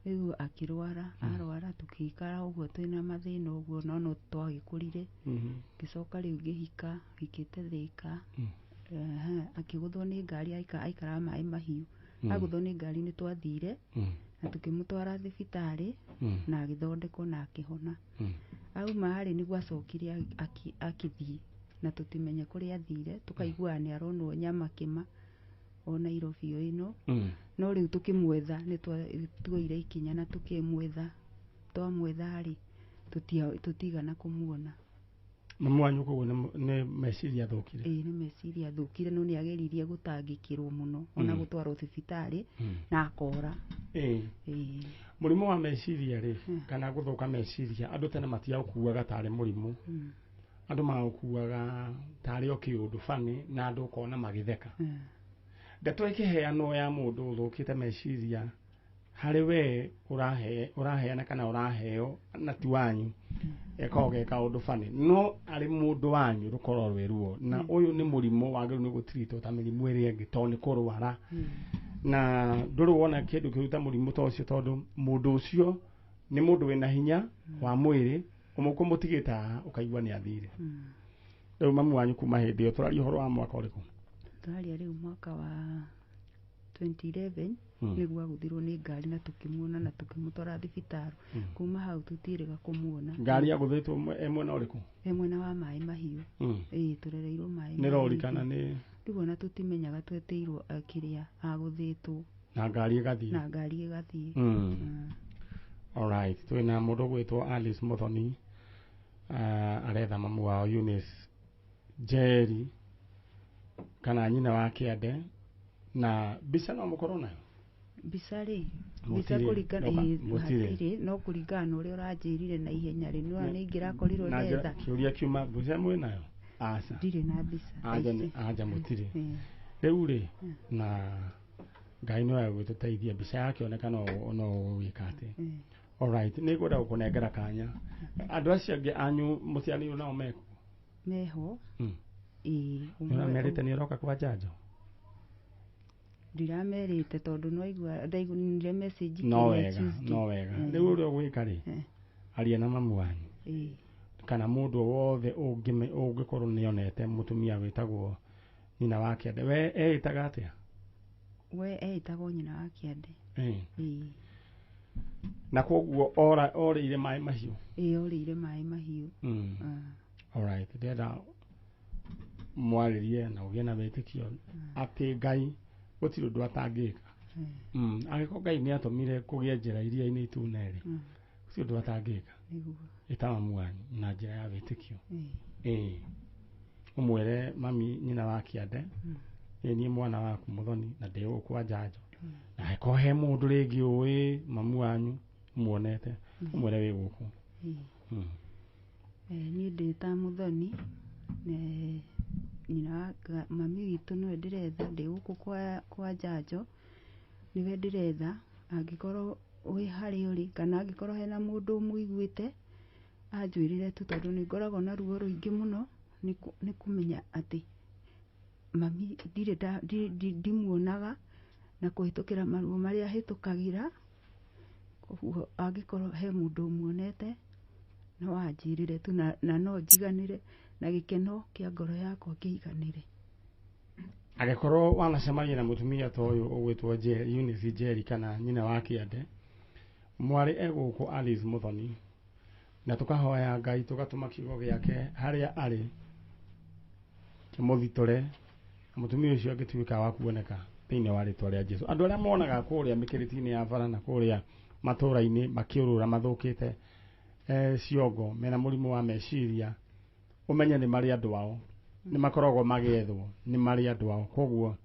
rĩu akĩrwara arwara tũkĩikara ũguo twĩna mathĩna ũguo no twagĩkũrire ngĩcoka rĩu ngĩhika hikĩte Thika akĩgũthwo nĩ ngari aikaraga Maĩ Mahiũ agũthwo nĩ ngari nĩ twathire na tũkĩmũtwara thibitarĩ na agĩthondekwo na akĩhona auma harĩ nĩguo acokire akĩthiĩ na tũtimenye kũrĩa athire tũkaiguaga nĩ aronwo Nyamakĩma o Nairobi ĩno no rĩu tũkĩmwetha nĩ tuoire ikinya na tũkĩmwetha twamwetha rĩ tũtigana kũmuona mamu wanyu koguo nĩ meciria athũkire nĩ meciria athũkire no nĩ ageririe gũtangĩkĩrwo mũno ona gũtwarwo thibitarĩ na akora mũrimũ wa meciria rĩ kana gũthũka meciria andũ tene matiaũkuaga tarĩ mũrimũ andũ maũkuaga tarĩ o kĩũndũ bani na andũ ũkona magĩtheka ndeto ĩkĩheanwo ya mũndũ ũthũkĩte meciria harĩ we ũraheana kana ũraheo na ti wanyu ekaho ge kaũndũ bani no arĩ mũndũ wanyu rũkorwo rwĩ ruo na ũyũ nĩ mũrimũ wagĩrĩirwo nĩ gũtirito ta mĩrimũ ĩrĩa ĩngĩ to nĩ kũrwara na ndũrĩ wona kĩndũ kĩruta mũrimũ ta ũcio tondũ mũndũ ũcio nĩ mũndũ wĩna hinya wa mwĩrĩ ũmũkũmũtigĩta ũkaigua nĩ athire rĩu mamu wanyu kuma hĩndĩ ĩyo tũraria ũhoro wa mwaka ũrĩkũ tũraria rĩu mwaka wa 2011 nĩguo agũthirwo nĩ ngari na tũkĩmuona na tũkĩmũtwara thibitarĩ kuma hau tũtirĩga kũmuona ngari agũthĩtwo mwena ũrĩkũ mwena wa Maĩ Mahiũ tũrereirwo Maĩ Mahiũ nĩ rori kana nĩ rĩu ona tũtimenyaga tweteirwo kĩrĩa agũthĩtwo na ngari ĩgathiĩ alright twĩna mũndũ gwĩtwo Alice Muthoni aretha mamu wao Eunice Njeri kana nyina wa Kĩande na mbica no mũkorwo nayo mbica rĩ mbica kũringana hatirĩ no kũringana na ũrĩa ũranjĩrire na ihenya rĩ no nĩ ingĩrakorirwo netha kĩũria kiuma mbica mwĩ nayo aca ndirĩ na mbica anja mũtirĩ rĩu rĩ na Ngai no agũtũteithia mbica yake oneka no gwĩka atĩ alright nĩ ngwenda gũkũnengera kanya andũ acio angĩ anyu mũciarirwo nao meho merĩte nĩ ũroka kwa njanjo ndiramerĩte tondũ ndaiguire message no wega rĩu ũrĩa ũgwĩka rĩ aria na mamu wanyu kana mundu wothe ungikorwo nionete mutumia witagwo nyina wa Kiande we eitaga atia we eitagwo nyina wa Kiande na koguo orire mai mahiu orire mai mahiu alright ndenda mwaririe na ugie na wĩtĩkio atĩ Ngai gũtirĩ ũndũ atangĩka agĩkorwo Ngai nĩ atũmire kũgĩe njĩra iria-inĩ itune-rĩ gũtirĩ ũndũ atangĩka ĩta mamu wanyu na njĩra ya wĩtĩkio ũmwĩre mami nyina wa Kiande niĩ mwana waku Mũthoni na ndĩ gũkũ Njanjo na angĩkorwo he mũndũ rĩngĩ ũĩ mamu wanyu muonete ũmwĩre wĩ gũkũ niĩ ndĩ ta Mũthoni nyina mami witũ nĩwe ndĩretha ndĩ gũkũ kwa Njanjo nĩwe ndĩretha angĩkorwo wĩ harĩ ũrĩ kana angĩkorwo hena mũndũ ũmũiguĩte anjwĩrĩre tu tondũ nĩ ngoragwo na ruo rũingĩ mũno nĩ kũmenya atĩ mami ndimuonaga na kũhĩtũkĩra maruo marĩa hĩtũkagĩra koguo angĩkorwo he mũndũ ũmuonete no anjĩrĩre tu na no njiganĩre na gĩkeno kĩa ngoro yakwa kĩiganĩre angĩkorwo wanacemania na mũtumia ta ũyũ ũgwĩtwo Eunice Njeri kana nyina wa Kiande mwarĩ egũkũ Alice Mũthoni na tũkahoya Ngai tũgatũma kiugo gĩake harĩa arĩ kĩmũthitũre na mũtumia ũcio angĩtuĩka wa kuoneka thĩinĩ wa rĩtwa rĩa Jesũ andũ arĩa monaga kũrĩa mĩkĩrĩti-inĩ ya bara na kũrĩa matũũra-inĩ makĩũrũra mathũkĩte ciongo mena mũrimũ wa meciria ũmenye nĩ marĩ andũ ao nĩ makoragwo magĩethwo nĩ marĩ andũ ao koguo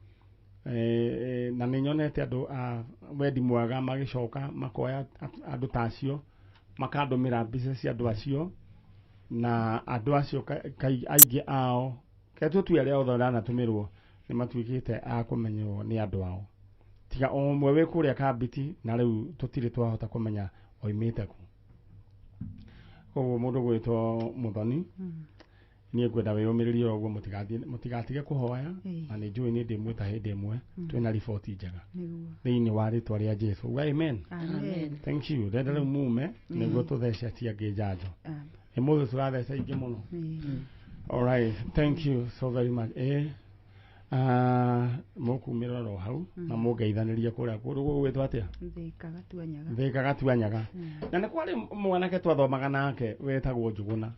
na nĩ nyonete andũ a wendi mwega magĩcoka makoya andũ tacio makandũmĩra mbica cia andũ acio na andũ acio aingĩ ao kaĩ tũtue arĩa othe ranatũmĩrwo nĩ matuĩkĩte a kũmenywo nĩ andũ ao tiga o ũmwe wĩ kũrĩa Kabiti na rĩu tũtirĩ twahota kũmenya oimĩte kũ koguo mũndũ gwĩtwo Mũthoni niĩ ngwenda wĩyũmĩrĩrie ũguo mũtigatige kũhoya na nĩ njũĩ nĩ ndĩmwĩta hĩndĩ ĩmwe twĩna riboti njega thĩinĩ wa rĩtwa rĩa Jesũ amen thank you ndenda rĩu mume nĩguo tũthece ciangĩ njanjo mũthĩ tũratheca ingĩ mũno alright thank you so very much mũkumĩra ro hau na mũngeithanĩrie kũrĩa kũndũ gũgwĩtwo atĩa Thĩka Gatuanyaga na nĩ kwarĩ mwanake twathomaga nake wetagwo Njũgũna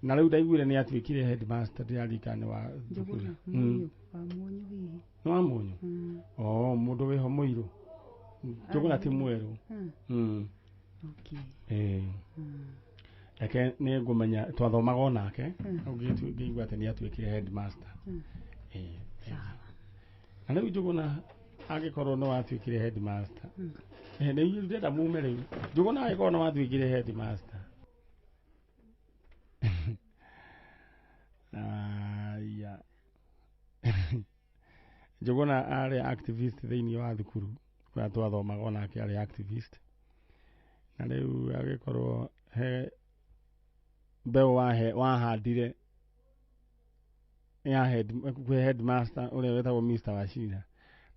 na rĩu ndaiguire nĩ atuĩkire headmaster ndĩraririkana wa thukuru nĩ wa Mũnyũ mũndũ wĩho mũirũ Njũgũna ti mwerũ reke nĩ ngũmenya twathomaga o nake ngĩigua atĩ nĩ atuĩkire headmaster na rĩu Njũgũna angĩkorwo no atuĩkire headmaster nĩ ndĩrenda mume rĩu Njũgũna angĩkorwo no atuĩkire headmaster Njũgũna arĩ activist thĩinĩ wa thukuru kũrĩa twathomaga o nake arĩ activist na rĩu agĩkorwo he mbeũ wahandire ya headmaster ũrĩa wetagwo Mr. Wachira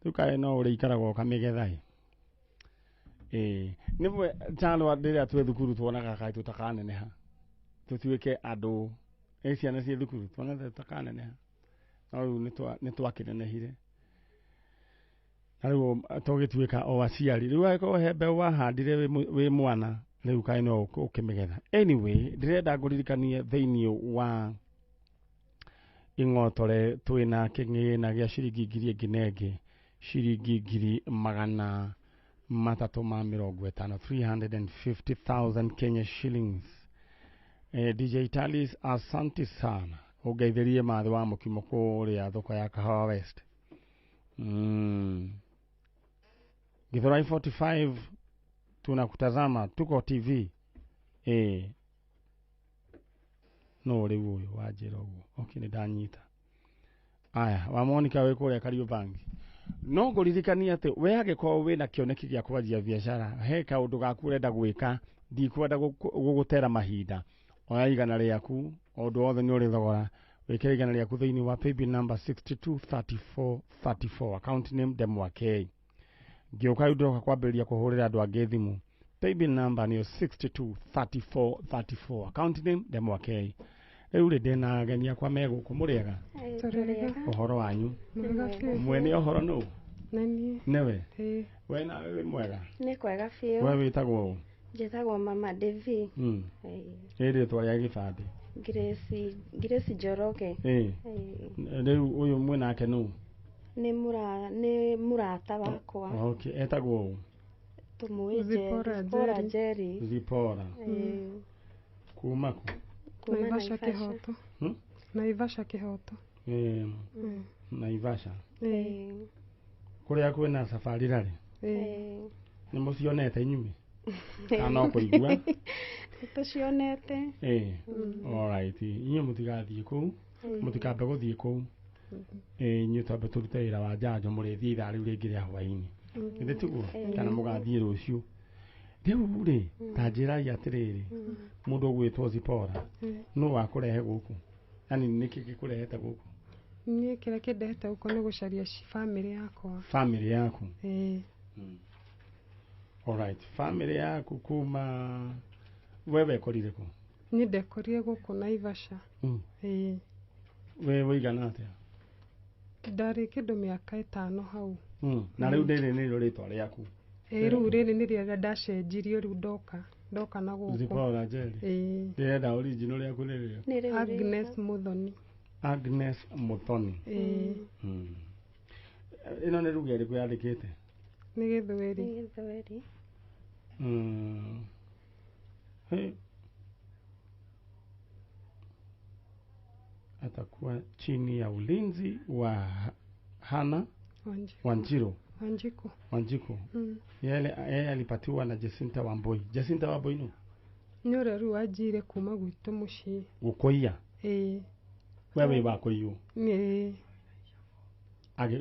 rĩu kaĩ no ũrĩa ikaragwo ũkamĩgetha nĩwe Chanwa rĩrĩa twĩ thukuru tuonaga kaĩ tũtakaneneha tũtuĩke andũ ciana ciĩ thukuru tuonaga tũtakaneneha no rĩu nĩ twakĩnenehire na rĩu tũgĩtuĩka o aciari rĩu agĩkorwo he mbeũ wahandire wĩ mwana rĩu kaĩ no ũkĩmĩgetha anyway ndĩrenda ngũririkanie thĩinĩ wa ing'otore twĩna kĩng'ĩna gĩa ciringi ngiri ĩngĩ na ĩngĩ ciringi ngiri 350 350,000 Kenya shillings DJ Talis asante sana ũngeithĩrie mathĩ wa mũkimo kũrĩa thoko ya Kahawa West Githurai 45 tunakutazama tuko TV no rĩu ũyũ wanjĩra ũguo nĩ ndanyita aya wa Monica wĩ kũrĩa Kariobangi no ngũririkania atĩ we angĩkorwo wĩna kĩoneki gĩa kwanjia biacara he kaũndũ gaku ũrenda gwĩka ndikwenda gũgũtera mahinda oya igana rĩaku o ũndũ wothe nĩ ũrĩ thogora wĩkĩre igana rĩaku thĩinĩ wa paybill number 623434 account name Demwakei ngĩũka rĩu ndoka kwambĩrĩria kũhũrĩra andũ angĩ thimũ paybill number nĩ 623434 account name Ndemwakei. Rĩu rĩ ndĩna ageni akwa me gũkũ mũrĩega ũhoro wanyu mwene ũhoro nũ nĩwe we na wĩ mwega nĩ kwega biũ we wĩtagwo ũũ njĩtagwo mama Devi rĩtwa rĩa gĩbandĩ Grace Njoroge rĩu ũyũ mwĩ nake nũ nĩ mũrata wakwa okay etagwo ũũ Zipora Jerry Zipora kuma ku Naivasha Kĩhoto Naivasha Kĩhoto Naivasha kũrĩa kwĩna safari rarĩ nĩ mũcionete inyuĩ kana kũigua tũcionete alright inyuĩ mũtigathiĩ kũu mũtikambe gũthiĩ kũu inyuĩ twambe tũrute wĩra wa njanjo mũrĩthiĩ ithaa rĩu rĩngĩ rĩa hwaĩ-inĩ ĩthĩ tiguo kana mũgathiĩ rũciũ rĩu rĩ ta njĩrai atĩrĩrĩ mũndũ ũgwĩtwo Zipora nũ wakũrehe gũkũ yani nĩkĩ gĩkũrehete gũkũ niĩ kĩrĩa kĩndehete gũkũ nĩ gũcaria family yaku alright family yaku kuma wewe korire kũ niĩ ndekorire gũkũ Naivasha we wĩigana atĩa ndarĩ kĩndũ mĩaka 5 hau na rĩu rĩrĩ nĩrĩo rĩtwa rĩaku rĩu rĩrĩ nĩ rĩrĩa ndacenjirio rĩu ndoka na gũkũ Zipora Jerry ndĩrenda original rĩaku nĩrĩo Agnes Muthoni Agnes Muthoni ĩno nĩ ruga ĩrĩkũ yandĩkĩte nĩ Gĩthweri atakuwa chini ya ulinzi wa Hana Wanjiku yeye alipatiwa na Jacinta Wamboi no nyore ru ajire kuma gwitũ mũciĩ gũkũia wewe wakũiywo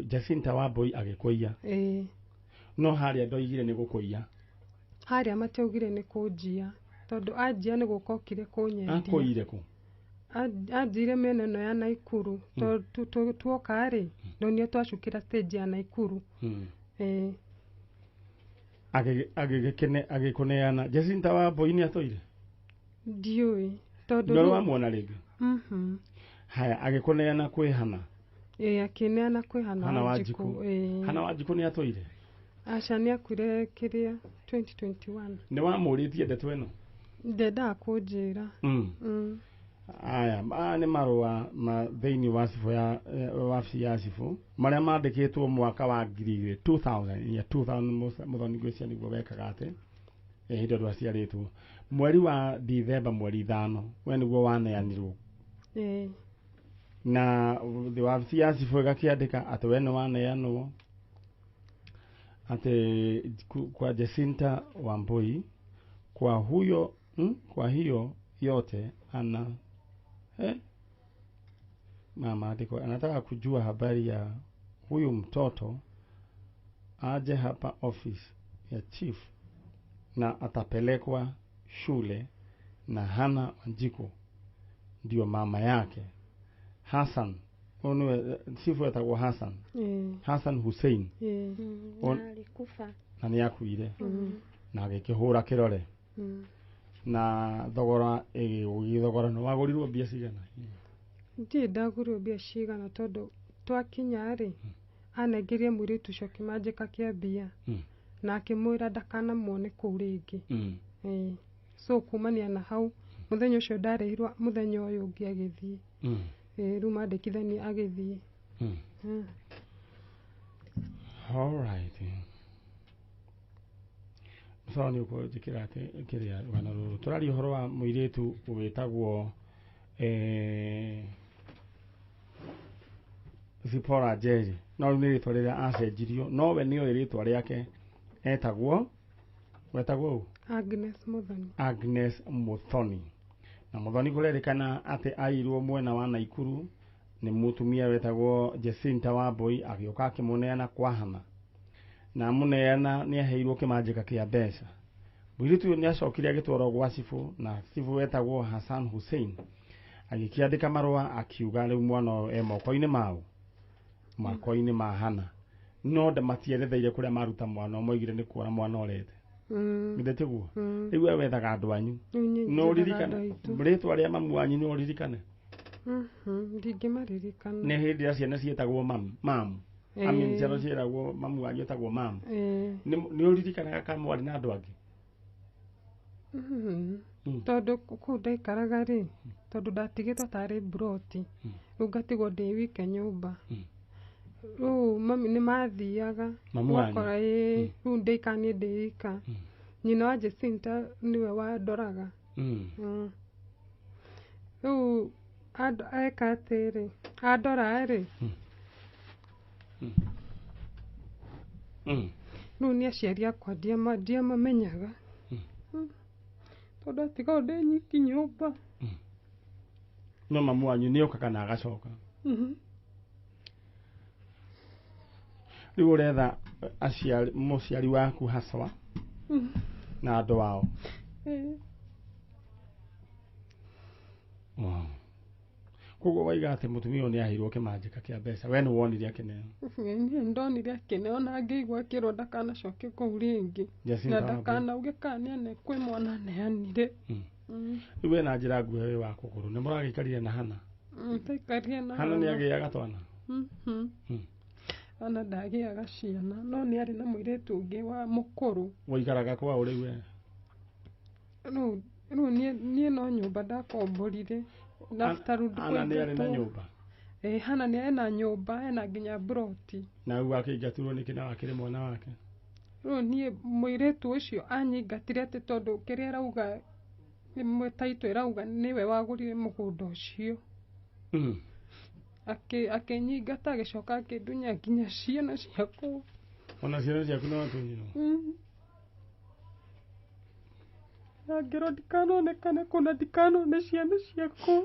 Jacinta Wamboi agĩkũia no harĩa ndoigire nĩ gũkũia harĩa mataugire nĩ kũnjia tondũ anjia nĩ gũkokire kũnyendia akũire kũ anjire mĩena ĩno ya Naikuru tuoka rĩ ndonire twacukĩra stage ya Naikuru agĩkũneana Jacinta Wamboi nĩ atũire ndiũĩ tondũ no wamwona rĩngĩ haya agĩkũneana kwĩ Hana akĩneana kwĩ Hana Wanjiku nĩ atũire aca nĩ akuire kĩrĩa 2021 nĩ wamũrĩtie ndeto ĩno ndendaga kũnjĩra aya nĩ marũa thĩinĩ wa cibũ ya wabici ya cibũ marĩa mandĩkĩtwo mwaka wa 2000 Muthoni gwĩcia nĩguo wekaga atĩ hĩndĩ andũ aciarĩtwo mweri wa Dithemba mweri 5 we nĩguo waneanirwo na wabici ya cibũ ĩgakĩandĩka atĩ we nĩ waneanwo atĩ kwa Jacinta Wamboi kwa hiyo yote mama andiko anataka kujua habari ya huyu mtoto aje hapa office ya chief na atapelekwa shule na Hana Wanjiku ndio mama yake Hassan chifu etagwo Hassan Hussein alikufa na nĩ akuire na agĩkĩhũra kĩrore na thogora no wagũrirwo mbia cigana ndiĩ ndagũrirwo mbia cigana tondũ twakinya rĩ anengerie mũirĩtu ũcio kĩmanjĩka kĩa mbia na akĩmwĩra ndakanamuone kũu rĩngĩ so kumania na hau mũthenya ũcio ndarĩhirwo mũthenya ũyũ ũngĩ agĩthiĩ rĩu mandĩkithania agĩthiĩ alright so nĩ ũkũrwo njĩkĩra atĩ kĩrĩa rũgano rũrũ tũraria ũhoro wa mũirĩtu ũgĩtagwo Zipora Jerry no nĩ rĩtwa rĩrĩa acenjirio no we nĩoĩ rĩtwa rĩake wetagwo Agnes Muthoni na Muthoni kũrerĩkana atĩ airwo mwena wa Naikuru nĩ mũtumia wetagwo Jacinta Wamboi agĩũka akĩmũneana kwa Hana na mũneana nĩ aheirwo kĩmanjĩka kĩa mbeca mũirĩtu ũyũ nĩ acokire agĩtwarwo gwa cibũ na cibũ wetagwo Hassan Hussein agĩkĩandĩka marũa akiuga rĩu mwana ũyũ moko-inĩ ma Hana no matieretheire kũrĩa maruta mwana moigire nĩ kuona mwana orete githete guo riu we wethaga andu anyu no ririkane mritwa ria mamu wanyu no ririkane ndingimaririkana ne hindi ya ciana cietagwo mam amin ciana cietagwo mamu wanyu etagwo mam ni uririkanaga kana mwari na andu angi tondu kuu ndaikaraga ri tondu ndatigitwo tari broti riu ngatigwo ndi wike nyumba riu mami ni mathiaga wakora riu ndeikanie ndeika nyina wa Jacinta niwe wandoraga riu eka atiri andora ri riu ni aciari akwa ndiamamenyaga tondu atigwo ndi nyiki nyumba no mamu wanyu ni okaga na agacoka riu uretha muciari waku haswa na andu wao koguo waiga ati mutumia ni ahirwo kimanjika kia mbeca we ni wonire akineo ni ndonire akineo na ngĩigua akĩrwo ndakanacoke kũu rĩngĩ na ndakanauge kana nĩane kwĩ mwana neanire riu wena njĩra nguhĩ wĩ wa kũgũrũ nĩ mũragĩikarire na hana taikarire na hana nĩ agĩaga twana ana ndagĩaga ciana no nĩ arĩ na mũirĩtu ũngĩ wa mũkũrũ ũikaraga kwao rĩu we rĩu niĩ no nyũmba ndakomborire Hana nĩ arĩ na nyũmba hana nĩ arĩ na nyũmba ena nginya broti na rĩu akĩingatirwo nĩ kĩna wakĩrĩ mwana wake rĩu niĩ mũirĩtu ũcio anyingatire atĩ tondũ kĩrĩa arauga taitũ ĩrauga nĩwe wagũrire mũgũnda ũcio akĩnyingata agĩcoka akĩndunya nginya ciana ciakwa ona ciana ciaku no atunyirwo ngĩrwo ndikanonekane kũna ndikanone ciana ciakwa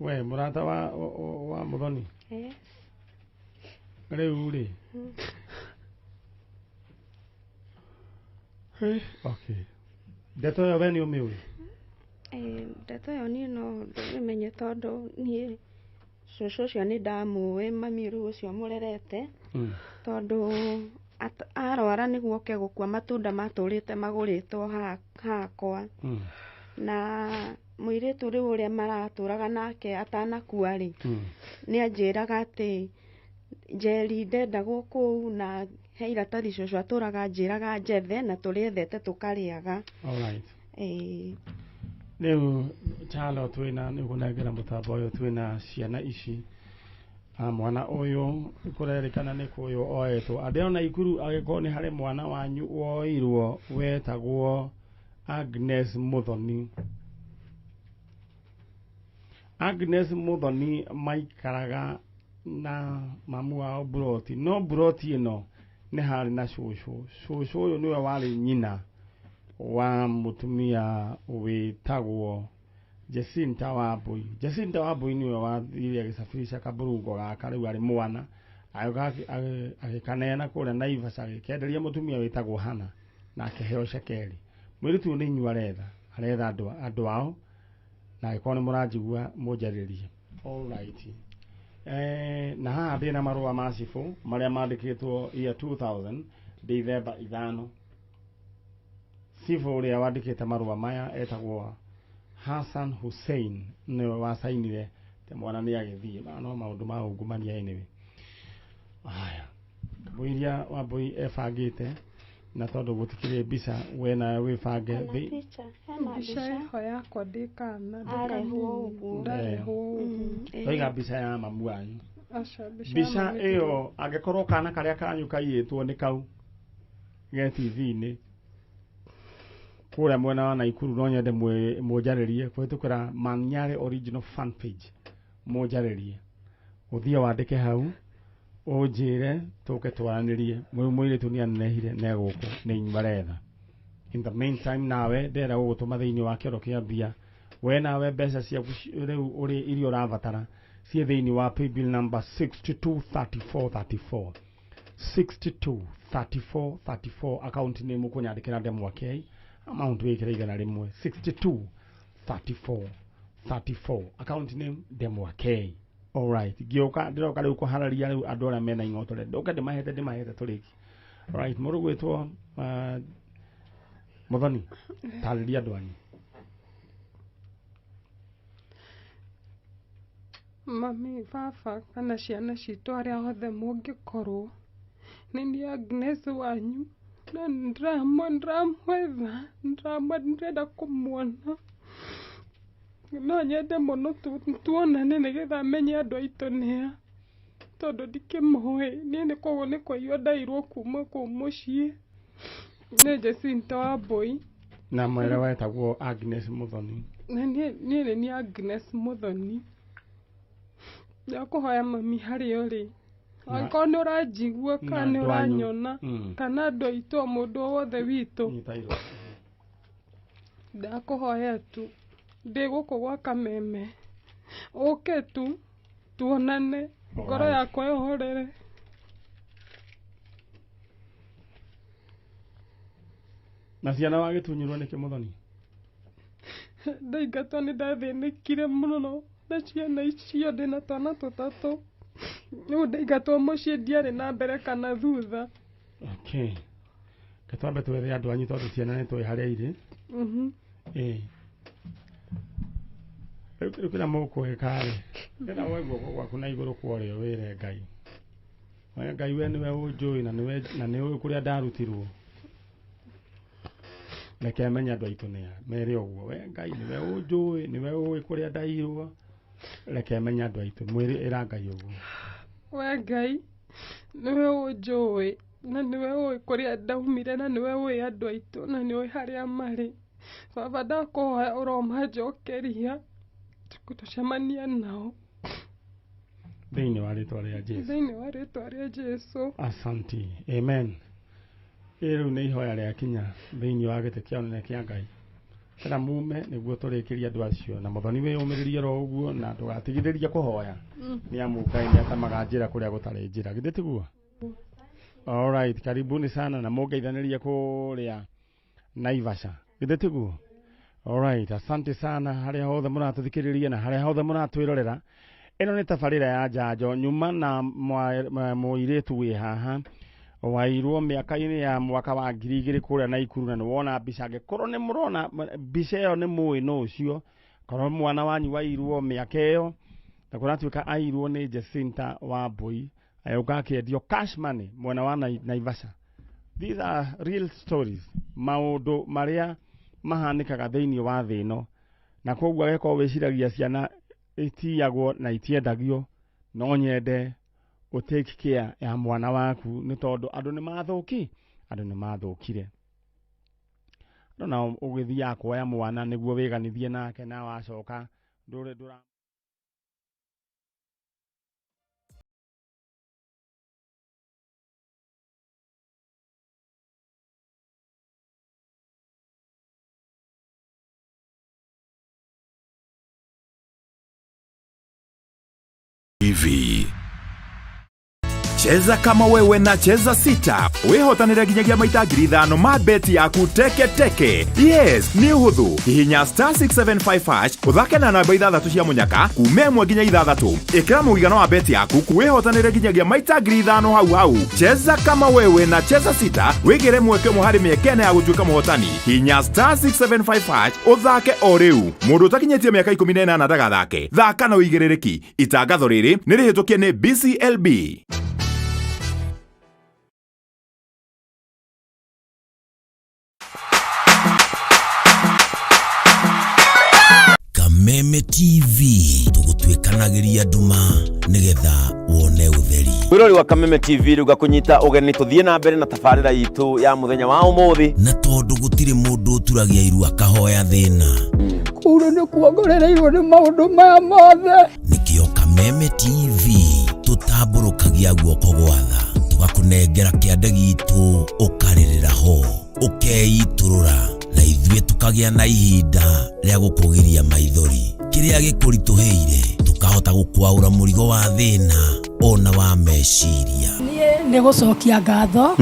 we mũrata wa mũthoni rĩu rĩ okay ndeto ĩyo we nĩ ũmĩũĩ ndeto ĩyo niĩ no ndĩmenye tondũ niĩ cũcũ ũcio nĩ ndamũĩ mami rĩu ũcio mũrerete tondũ arwara nĩguo oke gũkua matunda matũrĩte magũrĩtwo hakwa na mũirĩtu rĩu ũrĩa maratũraga nake atanakua rĩ nĩ anjĩraga atĩ Njeri ndendagwo kũu na he iratathi cũcũ atũraga njĩraga njethe na tũrĩethete tũkarĩaga rĩu Charlotte twĩna nĩgũnengera mũtambo ũyũ twĩna ciana ici mwana ũyũ kũrerĩkana nĩ kũyũ oetwo andĩona ikuru agĩkorwo nĩ harĩ mwana wanyu woirwo wetagwo Agnes Mũthoni maikaraga na mamu wao broti no broti ĩno nĩ harĩ na cũcũ ũyũ nĩwe warĩ nyina wa mutumia wĩtagwo Jacinta Wambui niwe wathire agĩcabirisha kaburungo gaka rĩu arĩ mwana agĩkaneana kũrĩa Naivasha agĩkenderia mutumia wĩtagwo Hana na akĩheo cekeri mũirĩtu nĩ inyuĩ aretha andũ ao na agĩkorwo nĩ mũranjigua mũnjarĩrie alright na haha ndĩna marũa ma cibũ marĩa mandĩkĩtwo year 2000 Dithemba 5 cibũ ũrĩa wandĩkĩte marũa maya etagwo Hassan Hussein nĩwe wacainire te mwana nĩ agĩthiĩ no maũndũ ma ungumania anyway haya mũiria Wambui ebangĩte na tondũ gũtikĩrĩ mbica we nawe wĩbange mbica ĩho yakwa ndĩkana ndarehwo oiga mbica ya mamu wanyu mbica ĩyo angĩkorwo kana karĩa kanyu kaiyĩtwo nĩ kau ge TV-inĩ kũrĩa mwena wa Naikuru no nyende mũnjarĩrie kũhĩtũkĩra Manyare original fan page mũnjarĩrie ũthiĩ wandĩke hau ũnjĩre tũke twaranĩrie mũirĩtu nĩ anenehire na gũkũ nĩ inyuĩ aretha in the meantime nawe ndĩrenda gũgũtũma thĩinĩ wa kĩoro kĩa mbia we nawe mbeca ciaku rĩu ũrĩ iria ũrabatara ciĩ thĩinĩ wa paybill number 623434 623434 account name ũkũnyandĩkĩra ndemwakei amount wĩkĩra igana rĩmwe 623434 account name ndemwakei alright ngĩoka ndĩroka rĩu kũharĩria rĩu andũ arĩa mena ing'otore ndoka ndĩmahete tũrĩki Right, mũrũ gwĩtwo Mũthoni, tarĩria andũ anyu. Mami, baba, kana ciana citũ arĩa othe mũngĩkorwo, nĩ niĩ Agnes wanyu, na ndĩramwetha, ndĩrenda kũmuona. No nyende mũno tuonane nĩgetha menye andũ aitũ nĩa, tondũ ndikĩmoĩ. Niĩ nĩ koguo nĩ kũiywo ndairwo kuma kũu mũciĩ. Nĩ Jacinta Wambui. Na mwere wetagwo Agnes Mũthoni. Na niĩ nĩ Agnes Mũthoni. Ndakũhoya mami harĩa ũrĩ. Angĩkorwo nĩ ũranjigua kana nĩ ũranyona kana andũ aitũ o mũndũ wothe witũ. Ndakũhoya tu ndĩ gũkũ gwa Kameme. Ũke tu tuonane, ngoro yakwa ĩhorere. Na ciana wagĩtunyirwo nĩkĩ Mũthoni? Ndaingatwo nĩ ndathĩnĩkire mũno na ciana icio, ndĩna twana tũtatũ. Rĩu ndaingatwo mũciĩ, ndiarĩ na mbere kana thutha. Okay. Ketwambe twethe andũ anyu tondũ ciana nĩ tũĩ harĩa irĩ. Rĩu kĩrĩa mũkwĩka rĩ, ndĩna woe guoko gwaku na igũrũ kwa ũrĩo wĩre Ngai. Ngai we nĩwe ũnjũĩ na nĩ ũĩ kũrĩa ndarutirwo. Reke menye andũ aitũ nĩa, mere ũguo. We Ngai nĩwe ũnjũĩ, nĩwe ũĩ kũrĩa ndairwo. Reke menye andũ aitũ, mwĩrĩ ĩra Ngai ũguo. We Ngai nĩwe ũnjũĩ na nĩwe ũĩ kũrĩa ndaumire na nĩwe ũĩ andũ aitũ na nĩwe harĩa marĩ. Baba, ndakũhoya ũromanjokeria tũcemanie nao. Thĩinĩ wa rĩtwa rĩa Jesũ. Thĩinĩ wa rĩtwa rĩa Jesũ. Asanti. Amen. Rĩu nĩ ihoya rĩakinya thĩinĩ wa gĩtĩ kĩa ũnene kĩa Ngai. Kana mume nĩguo tũrĩkĩrie andũ acio na Mũthoni wĩyũmĩrĩrie ro ũguo na ndũgatigithĩrie kũhoya. Nĩ amu Ngai nĩ atamaga njĩra kũrĩa gũtarĩ njĩra. Githĩ tiguo? All right, karibuni sana na mũngeithanĩrie kũrĩa Naivasha. Githĩ tiguo? All right, asante sana harĩa hothe mũratũthikĩrĩria na harĩa hothe mũratwĩrorera. Ĩno nĩ tabarĩra ya njanjo nyuma na mũirĩtu wĩ haha wairwo mĩaka-inĩ ya mwaka wa 2000 kũrĩa Naikuru, na nĩwona mbica. Angĩkorwo nĩ mũrona mbica ĩyo nĩ mũĩ no ũcio, korwo mwana wanyu wairwo mĩaka ĩyo na kũratuĩka airwo nĩ Jacinta Wambui, agĩũka akĩendio cash money mwena wa Naivasha. These are real stories, maũndũ marĩa mahanĩkaga thĩinĩ wa thĩ ĩno, na koguo agĩkorwo wĩciragia ciana itiagwo na itiendagio, no nyende take care ya mwana waku nĩ tondũ andũ nĩ mathũkire. Na ũgĩthiaga kuoya mwana nĩguo wĩganithie nake na wacoka ndũra TV. Cheza kama wewe na cheza sita. Wehotanĩre nginyagia maita 5,000 ma beti yaku teke. Yes, ni uhuthu. Hihinya *675# uthake na namba 6 cia munyaka kuma 1 nginya 6. Ikira mũigana wa beti yaku wehotanĩre nginyagia maita 5,000 hau. Cheza kama wewe na cheza sita. Wigire mweke mũhari mĩekene ya gũtuĩka mũhotani. Hihinya *675# uthake o rĩu. Mũndũ utakinyĩtie mĩaka 18 ndagathake. Thaka na ũigĩrĩrĩki. Itangatho rĩrĩ nĩ rĩhĩtũkie nĩ BCLB. Kameme TV tugutwikanagiria nduma nigetha wone utheri. Wirori wa Kameme TV ruga kunyita ugeni tuthie na mbere na tabarira yitu ya muthenya wa umuthi, na tondu gutire mundu turagia iru akahoya thina kuru ni kuongorereirwo ni maundu maya mothe. Nikio Kameme TV tutamburukagia guoko gwatha tugakunengera kiande gitu ukaririra ho ukeiturura na ithuĩ tukagia na ihinda rĩa gũkũgiria maithori. Kĩrĩa gĩkũritũhĩire tukahota gũkwaũra mũrigo wa thĩna ona wa meciria. Niĩ nĩ gũcokia ngatho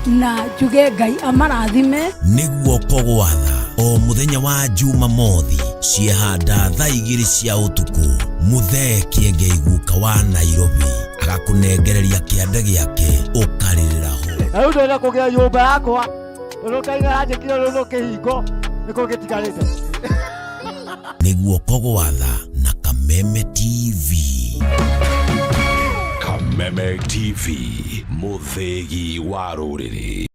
na njuge Ngai amarathime. Nĩguo kũgwatha o mũthenya wa Jumamothi ciehanda thaa 2 cia ũtukũ Muthee Kĩengei guka wa Nairobi agakunengereria kĩande gĩake ũkarĩrĩra ho. Rĩu ndĩrenda kũgĩa nyũmba yakwa. Tondũ Ngai anjĩkire rĩu no kĩhingo nĩkũ gĩtigarĩte. Nĩguo kogwatha na Kameme TV. Kameme TV, mũthĩgi wa rũrĩrĩ.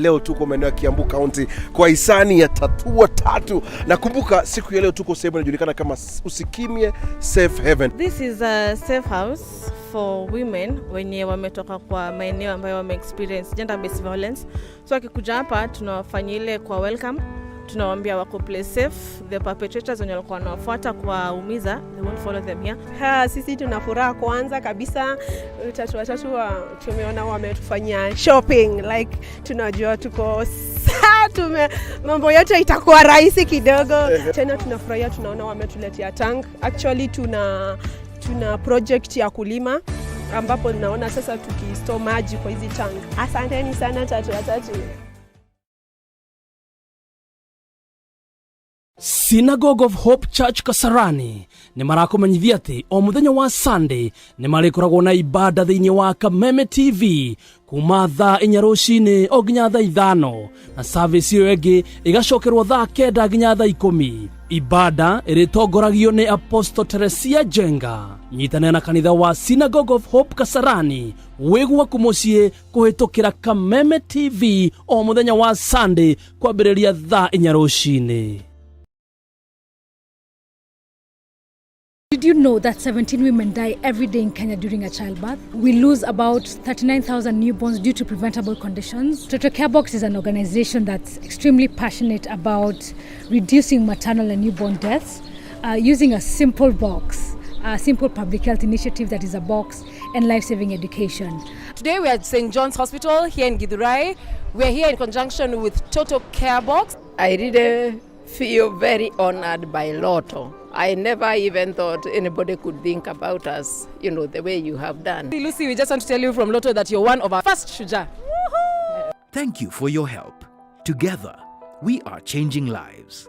Leo tuko maeneo ya Kiambu County kwa hisani ya Tatua Tatu. Nakumbuka siku ya leo tuko sehemu inajulikana kama Usikimye Safe Haven. This is a safe house for women wenye wametoka kwa maeneo ambayo wame experience gender based violence. So akikuja hapa tunawafanyia ile kwa welcome. Tunawaambia wako play safe, the perpetrators wenye walikuwa wanawafuata kwa umiza, they won't follow them here. Sisi tunafuraha kwanza kabisa Tatua tumeona wametufanyia shopping, like tunajua tuko mambo yote itakuwa rahisi kidogo. Tena tunafurahia tunaona wametuletea tank. Actually tuna project ya kulima ambapo naona sasa tukistore maji kwa hizi tank. Asanteni sana Tatua Tatu. Synagogue of Hope Church Kasarani nĩ marakomenyithia atĩ o mũthenya wa Sunday nĩ marĩkoragwo na ibada thĩinĩ wa Kameme TV kuma thaa 4 rũcinĩ o nginya thaa 5 na service ĩyo ĩngĩ ĩgacokerwo thaa 9 nginya thaa 10. Ibada ĩrĩtongoragio nĩ Apostle Teresia Jenga. Nyitanĩra na kanitha wa Synagogue of Hope Kasarani wĩgwaku mũciĩ kũhĩtũkĩra Kameme TV o mũthenya wa Sunday kwambĩrĩria thaa 4 rũcinĩ. Did you know that 17 women die every day in Kenya during a childbirth? We lose about 39,000 newborns due to preventable conditions. Toto Care Box is an organization that's extremely passionate about reducing maternal and newborn deaths using a simple box, a simple public health initiative that is a box, and life-saving education. Today we are at St. John's Hospital here in Githurai. We are here in conjunction with Toto Care Box. I really feel very honored by Lotto. I never even thought anybody could think about us, the way you have done. Lucy, we just want to tell you from Lotto that you're one of our first Shuja. Thank you for your help. Together, we are changing lives.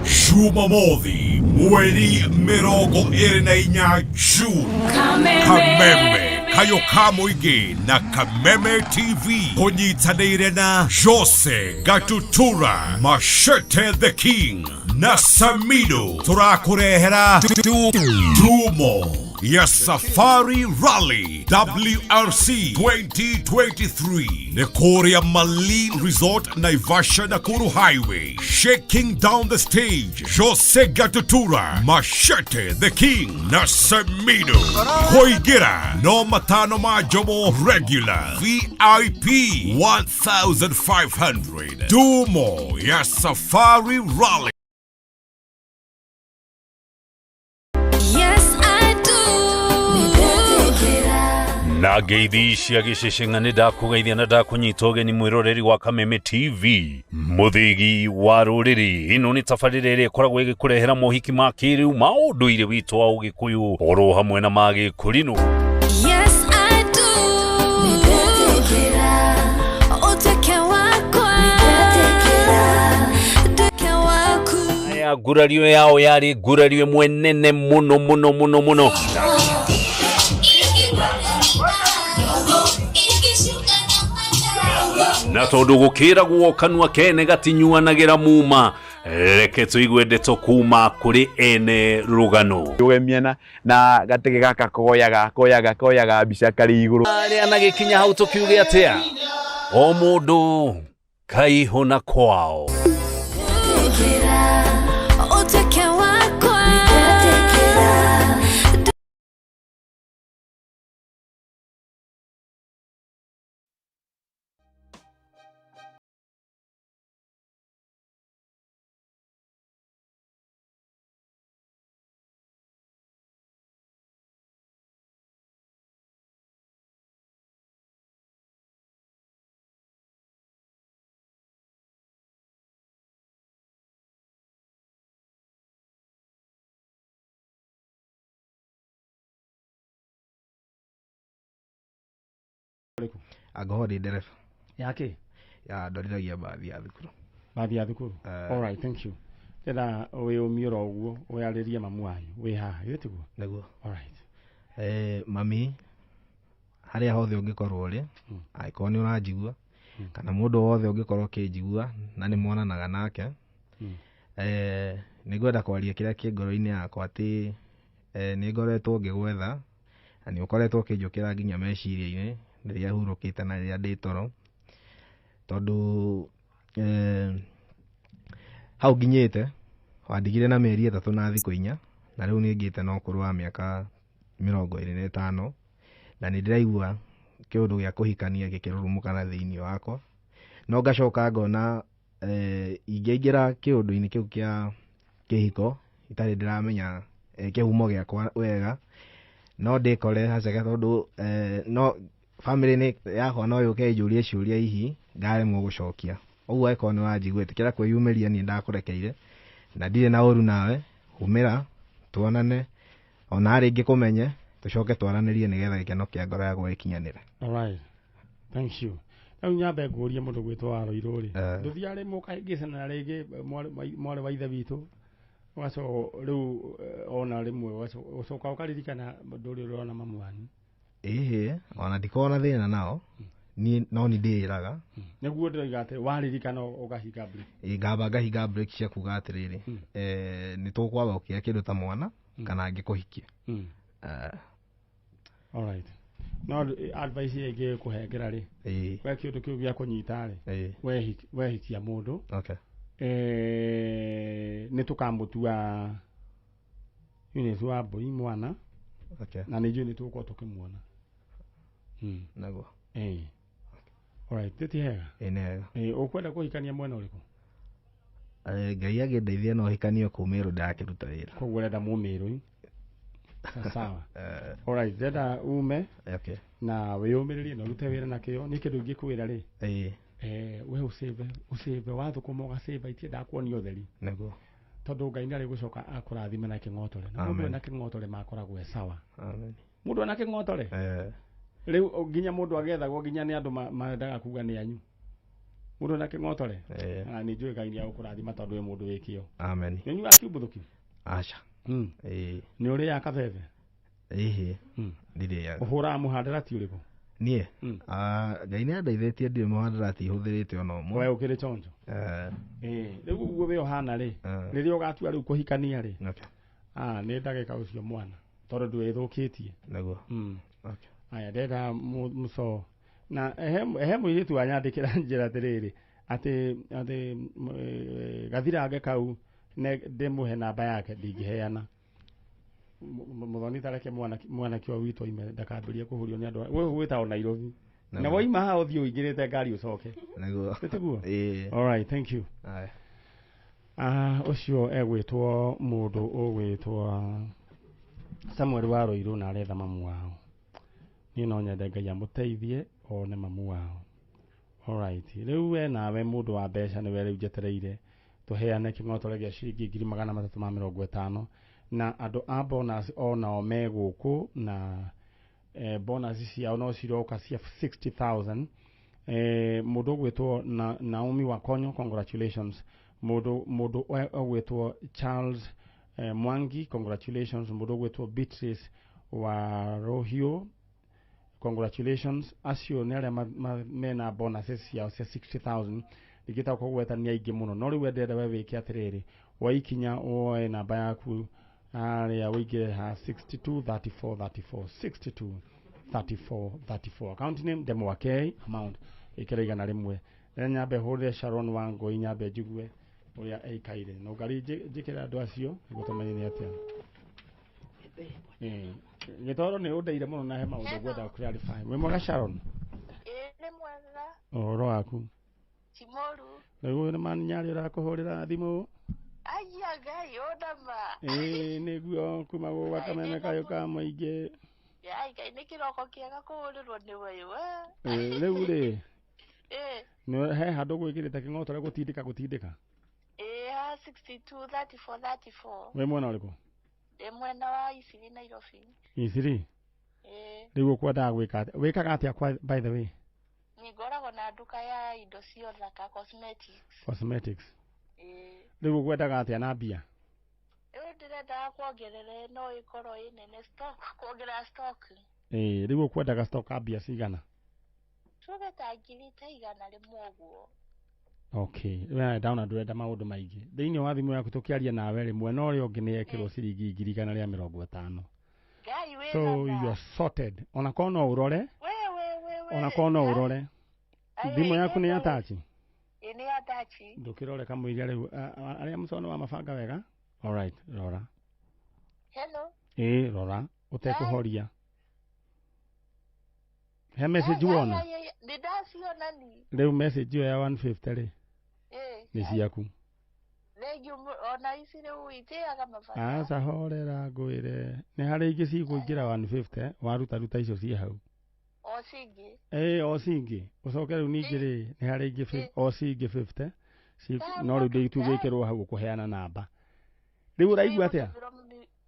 Jumamothi, mweri mirongo ĩrĩ na inya June. Kameme. Kayo kamuigi na Kameme TV. Kunyitanĩire na Jose Gatutura, Machete the King na Samido. Turakurehera Dumo ya Safari Rally WRC 2023 Nekoria Malin Resort Naivasha Nakuru Highway. Shaking down the stage, Jose Gatutura, Machete the King na Samido. Koigira no matano majomo regular VIP 1,500. Dumo ya Safari Rally. Na ngeithi cia gĩcĩcĩng'a nĩ ndakũgeithia na ndakunyita ũgeni mwĩroreri wa Kameme TV, mũthĩgi wa rũrĩrĩ. Ĩno nĩ tabarĩra ĩrĩa ĩkoragwo ĩgĩkũrehera mohiki ma kĩrĩu ma ũndũire witũ wa Ũgĩkũyũ oro hamwe na ma Gĩkũrinũ. Yes I do. Aya ngurario yao yarĩ ngurario ĩmwe nene mũno. Na tondu gukiragwo kanua kene gatinyuanagĩra muma, reke tuigue ndeto kuma kuri ene rugano. Miena na gatege gaka koyaga mbica kari iguru. Ari anagikinya hau tukiuge atia o mundu kaiho na kwao. Agodi dereva. Yake? Ya ndoriragia bathi ya thukuru. Bathi ya thukuru. All right, thank you. Era we umiora uguo uyaririe mamu wanyu we ha yetiguo niguo all right mami haria hothe ungikorwo ri aikorwo ni uranjigua kana mundu wothe ungikorwo kinjigua na ni mwananaga nake ni ngwenda kwaria kiria ki ngoro-ini yakwa ati ni ngoretwo ngigwetha na ni ukoretwo kinjukira nginya meciria-ini riria hurukite na riria ndi toro tondu hau nginyite wandigire na mieri 3 na thiku 4 na riu ni ngite no kuru wa miaka 25 na ni ndiraigua kiundu gia kuhikania gikirurumukana thiini wakwa no ngacoka ngona ingeingira kiundu-ini kiu kia kihiko itari ndiramenya kihumo giakwa wega no ndikore haceke tondu no family-ini yakwa no yuke njurie ciuria ihi ngaremwo gucokia uguo aiko ni wanjiguite kira kwiyumiria ni ndakurekeire na ndire na uru nawe humira tuonane ona ringi kumenye tucoke twaranirie nigetha gikeno kia ngoro yakwa gikinyanire. All right, thank you. Now nyambe ngurie mundu gwitwo Waroiro ri nduthiare mukahingicana ringi mwari wa ithe witu waco riu ona rimwe ucoka ukaririkana nduri urona mamu wanyu ona ndikona thina nao ni no ni ndiraga niguo ndoiga ati waririkana ugahinga break ngamba ngahinga break cia kuga atiriri ni tukwaba ukia kindu ta mwana kana ngikuhikia all right no advice yege kuhengera ri we kindu kiu gya kunyita ri wehikia mundu okay ni tukamutua unit wa boy mwana okay na ni juni tukwo tukimwona nago all right tete hega ene ukwenda kuhikania mwena uriku ngai agindeithia no hikanio kumiru ndakiruta wira koguo renda mumiru sawa all right renda ume okay na wiyumiririe no rute wira na kio ni kindu ngikwira ri we usave wathukuma ugasave itie ndakuonia utheri naguo tondu ngai nari gucoka akurathima na king'otore na mundu na king'otore makoragwo sawa amen mundu na king'otore riu nginya mundu agethagwo nginya ni andu marendaga kuga ni anyu mundu na king'otore na ni njui ngai ni agukurathima tondu we mundu wikio amen ni nyua kiubuthuki acha ni uri ya kabebe ndire ya uhura muhandira ti uriku nie ngai ni andeithĩtie ndire muhandira ti huthirite ona umwe we ukiri chonjo riu guo we ohana ri riria ugatua riu kuhikania ri ni ndagika ucio mwana tondu ndwithukitie naguo okay aya ndenda muso na ehe muiritu wanyandikira njira atiriri ati gathirange kau ne ndimuhe namba yake ndingiheana muthoni tareke mwana kio wito ime ndakambirie kuhurio ni andu we gwita ona Nairobi na woima ha uthio ingirite ngari ucoke naguo tiguo all right thank you ucio egwitwo mundu ugwitwo Samuel Waroiro na aretha mamu wao ni no nyende ngai amuteithie one mamu wao all right riu we nawe mundu wa mbeca ni we riu njetereire tuheane king'otore gya ciringi 350 na andu a bonus onao me guku na bonus ciao no ciroka cia 60,000 mundu gwitwo na Naomi Wakonyo congratulations mundu gwitwo Charles Mwangi congratulations mundu gwitwo Beatrice wa Rohio congratulations acio ni aria mena bonuses ciao cia 60,000 igita kugwetania ingi muno no riu endete we wiki atiriri waikinya oe namba yaku aria wigire ha 623434 account name demo okay amount ikira igana rimwe nyambe hurire Sharon Wango nyambe njigue uria eikaire no ngari njikira andu acio gutumenye ni atia gitoro ni undeire muno na he maundu gwenda clarify we mwega Sharon ni mwega oro waku Timoru riu ni maninyari urakuhurira thimu aya ngai odama niguo kuma gwa Kameme kayo ka muingi ya ngai ni kiroko kiega kuhurirwo ni wewe riu ri no he handu gwikirite king'otore gutindika ha 623434 we mwena uriku mwena wa Isiri Nairobi Isiri riu kwenda wikaga atia by the way ni ngoragwo na nduka ya indo cia thaka cosmetics Riu gwendaga atia na mbia? Ndirenda kuongerera no ikorwo inene stock, kuongerera stock. Riu kwendaga stock mbia cigana? Tuge ta ngiri ta igana rimwe uguo. Okay, wewe ndaona ndurenda maundu maingi. Thiini wa thimu yaku tukiaria nawe ri mwena uria ungi ni yekirwo ciringi 150. So you are sorted. Ona kono urore? Ona kono urore? Thimu yaku ni attach? Ni attach. Ndukirore kamwiria riu aria mucono wa mabanga wega? All right, rora. Hello. Rora, utekuhoria. He message wona? Ndidasiona ni. Riu message yo ya 150 ri? Ni ciaku. Regi ona isi riu itiaga mabanga. Sahorera ngwire. Ni hari ingi cikuingira 150 waruta icio ci hau. O cingi. O cingi. Ucoke riu ningi ri ni hari ingi o cingi 50. No riu nditugikirwo hau kuheana namba. Riu uraigua atia?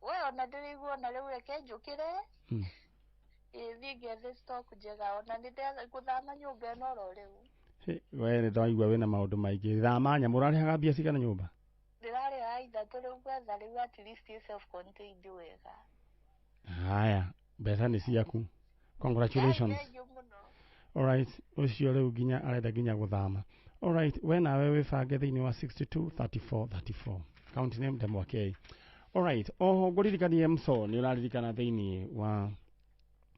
We ona ndirigua na riu reke njukire. Thigethe stock njega ona nditega kuthama nyumba ino ro riu. We ndaigua wina maundu maingi. Thama nya murarihaga mbia cigana nyumba? Ndirariha ithatu riu gwetha riu at least self contained wega. Haya, mbeca ni ciaku. Congratulations. All right, ucio riu ginya arenda ginya guthama. All right, we nawe wibange thiini wa 623434. Count name Demwakei. All right, oho nguririkanie mso ni uraririkana thiini wa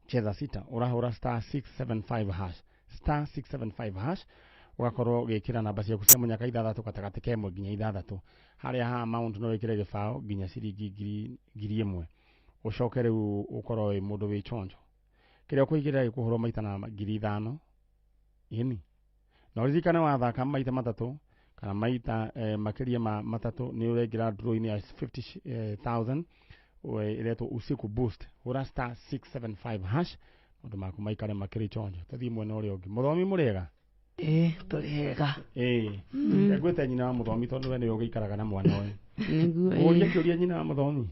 cheza sita urahura *675# *675# ugakorwo gikira namba ciaku cia munyaka ithathatu gatagati kemwe nginya ithathatu haria ha amount no wikire gibao nginya ciringi 1000 ucoke riu ukorwo wi mundu wi chonjo kiria kuigira kuhurwo maita na 5000 ini no ririkana wathaka maita matatu kana maita makiria matatu ni urengira draw-ini ya 50,000 ireto usiku boost ura *675# mundu maku maikare makiri chonjo tathi mwena uria ungi muthomi muriega turiega ngwete nyina wa muthomi tondu we ni ugiikaraga na mwana uyu niguo uria kiuria nyina wa muthomi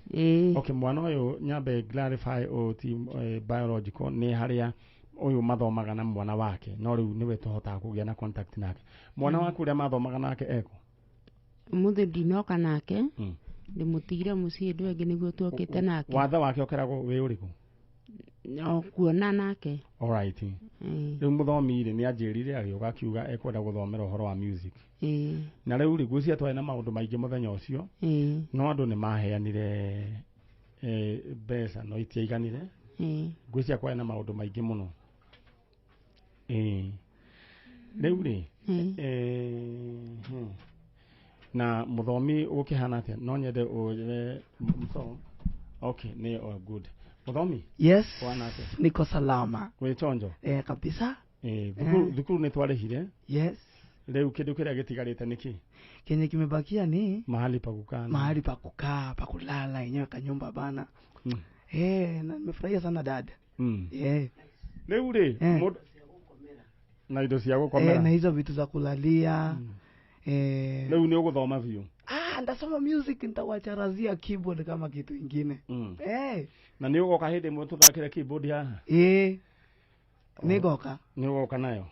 okay mwana uyu nyambe clarify o team biological ni haria uyu mathomaga na mwana wake no riu niwe tohota kugia na contact nake mwana waku uria mathomaga nake eko muthe ndinoka nake ndimutigire mucii ndu engi niguo tuokite nake watha wake okeragwo wi uriku no kuona nake alright riu muthomi ri ni anjirire agioka kiuga ekwenda guthomera uhoro wa music na riu ri gucia twae na maundu maingi muthenya ucio no andu ni maheanire mbeca no itiaiganire gucia kwae na maundu maingi muno riu ri na muthomi ukihana atia no nyende ure so okay ni all good muthomi yes wana atia niko salama we chonjo kabisa thukuru ni twarehire yes riu kindu kiria gitigarite niki kenye kimebakia ni mahali pa kukaa pa kulala yenyewe kanyumba bana na nimefurahia sana dada riu ri na indo cia gukomera na hizo vitu za kulalia riu ni uguthoma biu ndasoma music nitawacharazia keyboard kama kitu kingine na ni ugoka hindi mwe tuthakire keyboard haha ni ugoka nayo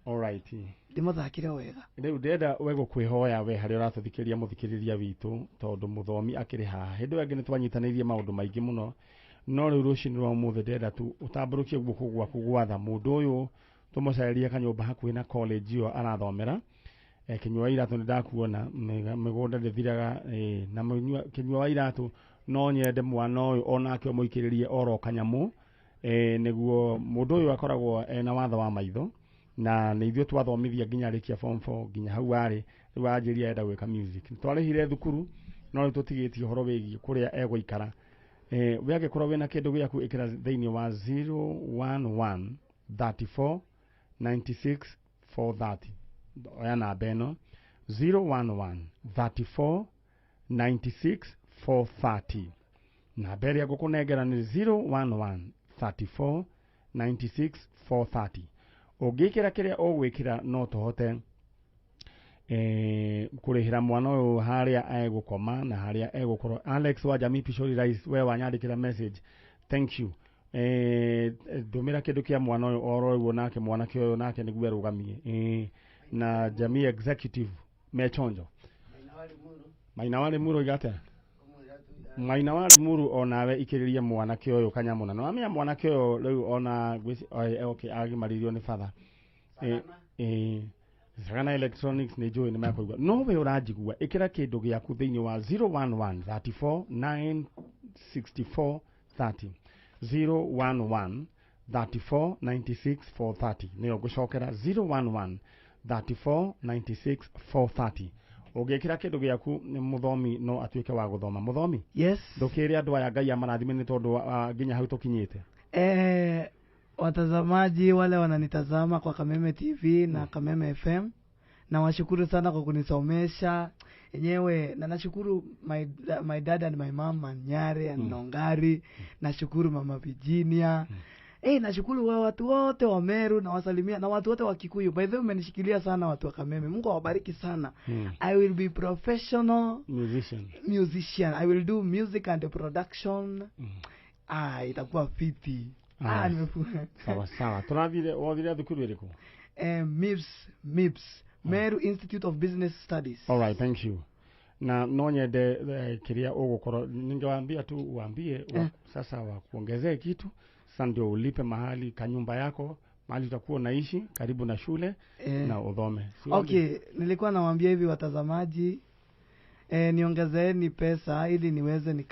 all right ndimuthakire wega riu ndenda we gukwihoya we hari uratuthikiria muthikiriria witu tondu muthomi akiri haha hindi wengi ni twanyitaneirie maundu maingi muno no riu rucini rwa muthe ndenda tu utamburukie guoko gwaku gwatha mundu uyu tumucaririe kanyumba hakuhi na college yo arathomera kinywa iratu ndakuona migunda ndithiraga na kinywa iratu no nyende mwana uyu onake muikiririe oro kanyamu niguo mundu uyu akoragwo na watho wa maitho na ni ithio twathomithia nginya rikia form 4 nginya hau ari riu anjiria enda gwika music twarehire thukuru no tutigitie horo wigi kuria egũikara we agikorwo wina kindu giaku ikira thiini wa 011 34 96 430 oya namba ino 011 34 96 430 namba iria ngukunengera ni 011 34 96 430 ungikira kiria ugwikira no tohote kurihira mwana uyu haria egukoma na haria egukorwo Alex wa Jamii Pishori Rice we wanyandikira message thank you ndumira kindu kia mwana uyu oro uguo nake mwana kio nake niguo rugamie na Jamii Executive mechonjo Maina wa Limuru igate. Maina wa Limuru onawe ikiriria mwana kioyo kanyamuna. No amia mwana kioyo riu ona okay agimaririo ni father. Sagana Electronics ni joy ni makoigwa. No we urajigua ikira kindu giaku thiini wa 011 34 964 30. 011 34 96 430. Niyo gucokera 011 34 96 430. Ugekira kindu giaku muthomi no atuike wa guthoma muthomi. Yes. Ndukiri andu aya Ngai amarathime ni tondu nginya hau tukinyite. Watazamaji wale wananitazama kwa Kameme TV na Kameme FM, na washukuru sana kwa kunisomesha enyewe, na nashukuru my dad and my mom Manyare and Nongari, nashukuru mama Virginia. Nashukuru watu wote wa Meru na wasalimia na watu wote wa Kikuyu. By the way umenishikilia sana watu wa Kameme. Mungu awabariki sana. I will be professional musician. I will do music and production. Itakuwa fiti. Sawa. Tunathire wothire thukuru iriku? MIPS Meru Institute of Business Studies. All right, thank you. Na nonyende kiria ugukoro ningewaambia tu uambie sasa wa kuongezea kitu sasa ndio ulipe mahali kanyumba yako mahali utakuwa unaishi karibu na shule na udhome. Okay, nilikuwa nawaambia hivi watazamaji, niongezeeni pesa ili niweze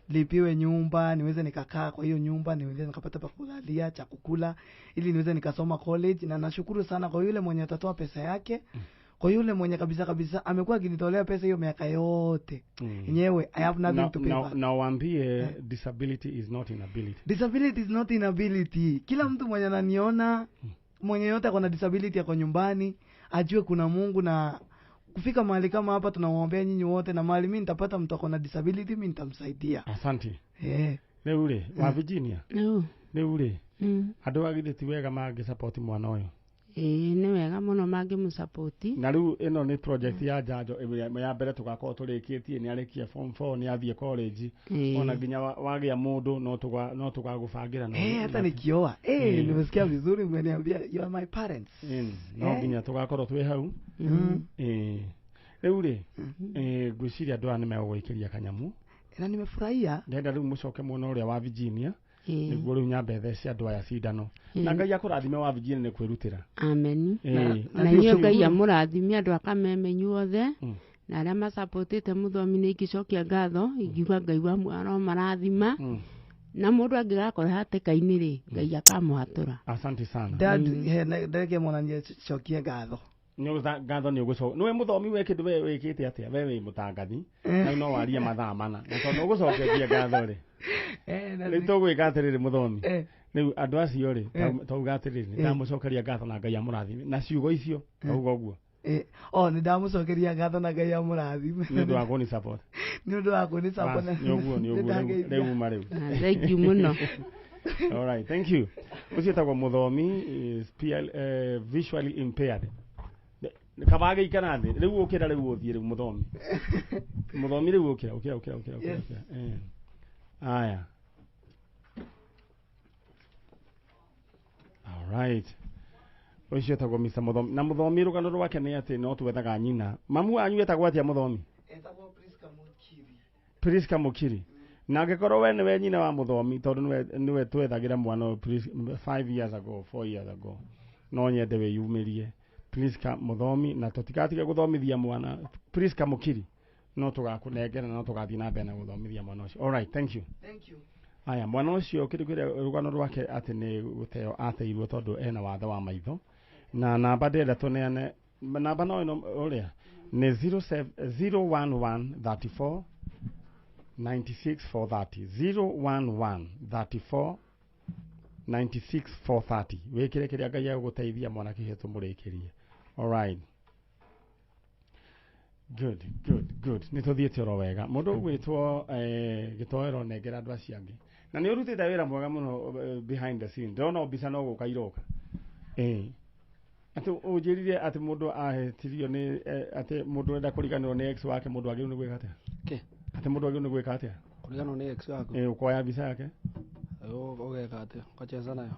lipiwe nyumba, niweze nikakaa kwa hiyo nyumba, niweze nikapata pa kulalia, cha kukula, ili niweze nikasoma college. Na nashukuru sana kwa yule mwenye atatoa pesa yake. Kwa yule mwenye kabisa amekuwa akinitolea pesa hiyo miaka yote. Yenyewe I have nothing to pay back. Na waambie disability is not inability. Disability is not inability. Kila mtu mwenye ananiona, mwenye yote akona disability yako nyumbani, ajue kuna Mungu, na kufika mahali kama hapa tunawaombea nyinyi wote, na mahali mimi nitapata mtu akona disability mimi nitamsaidia. Asante. Neule wa Virginia. Neule. Andu agire ti wega magi support mwana uyu. Ni wega muno magi mu support. Na riu ino ni project ya njanjo ya mbere tugakorwo turikitie ni arikia form 4 ni athie college. Ona ginya wagia mundu no tugagubangira no. Hata nikioa. Nimesikia vizuri umeniambia you are my parents. No ginya tugakorwo twi hau. Riu ri gwiciria andu ani megugwikiria kanyamu. Na nimefurahia. Ndenda riu mucoke muno uria wa Virginia. Niguo riu nyambe theci andu aya cindano. Na Ngai akurathime wa Virginia ni kwirutira. Amen. Na niyo Ngai amurathime andu akameme nyuothe. Na aria masupportite muthomi ni igicokia ngatho ingiuga Ngai wa mwaro marathima. Na mundu angigakora hateka-ini ri Ngai akamuhatura. Asante sana. Dad ndeke mwana ni cokia ngatho. Ngatho ni ugucoka. Niwe muthomi we kindu we wikite atia we mutangathi. Na no waria mathaa mana. Na ugucokia ngatho ri. Rito gwikatirire muthomi. Riu andu acio ri taugatirire ndamucokeria ngatho na Ngai amurathime. Na ciugo icio tauga uguo. Ni ndamucokeria ngatho na Ngai amurathime. Ni ndu wako ni support. Ni ndu wako ni support. Ni uguo riu mariu. Thank you muno. All right, thank you. Ucietagwo muthomi is visually impaired. Kabage ikana thi riu ukira riu uthie riu muthomi. Muthomi riu ukira. Aya. All right. Ucio tagwo Mr. Muthomi. Na muthomi rugano rwake ni ati no twethaga nyina. Mamu anyu etagwo atia muthomi? Etagwo Priska Mukiri. Na angikorwo we niwe nyina wa muthomi tondu niwe twethagira mwana 5 years ago, 4 years ago. No nyende we yumirie. Priska Muthomi na tutikatige guthomithia mwana Priska Mukiri. No tugakunengera no tugathie na mbere na guthomithia mwana ucio. All right, thank you. Aya mwana ucio kirugira rugano rwake ati ni guteo ateirwo tondu ena wathe wa maitho. Na namba ndenda tuneane namba no ino uria ni 011 34 96 430 011 34 96 430. Wekire kiria Ngai aguteithia mwana kihetu murikirie. All right. Good. Nituthiete ro wega. Mundu gwitwo gitoero nengera andu aciangi. Na ni urutite wira mwega muno behind the scene. Ndona mbica no gukairoka. Ati ujirire ati mundu ahetirio ni ati mundu enda kuriganirwo ni ex wake mundu agiru ni gwika atia? Ati mundu agiru ni gwika atia? Kuriganirwo ni ex wake. Ukoya mbica yake? Ugeka atia? Ukacheza nayo.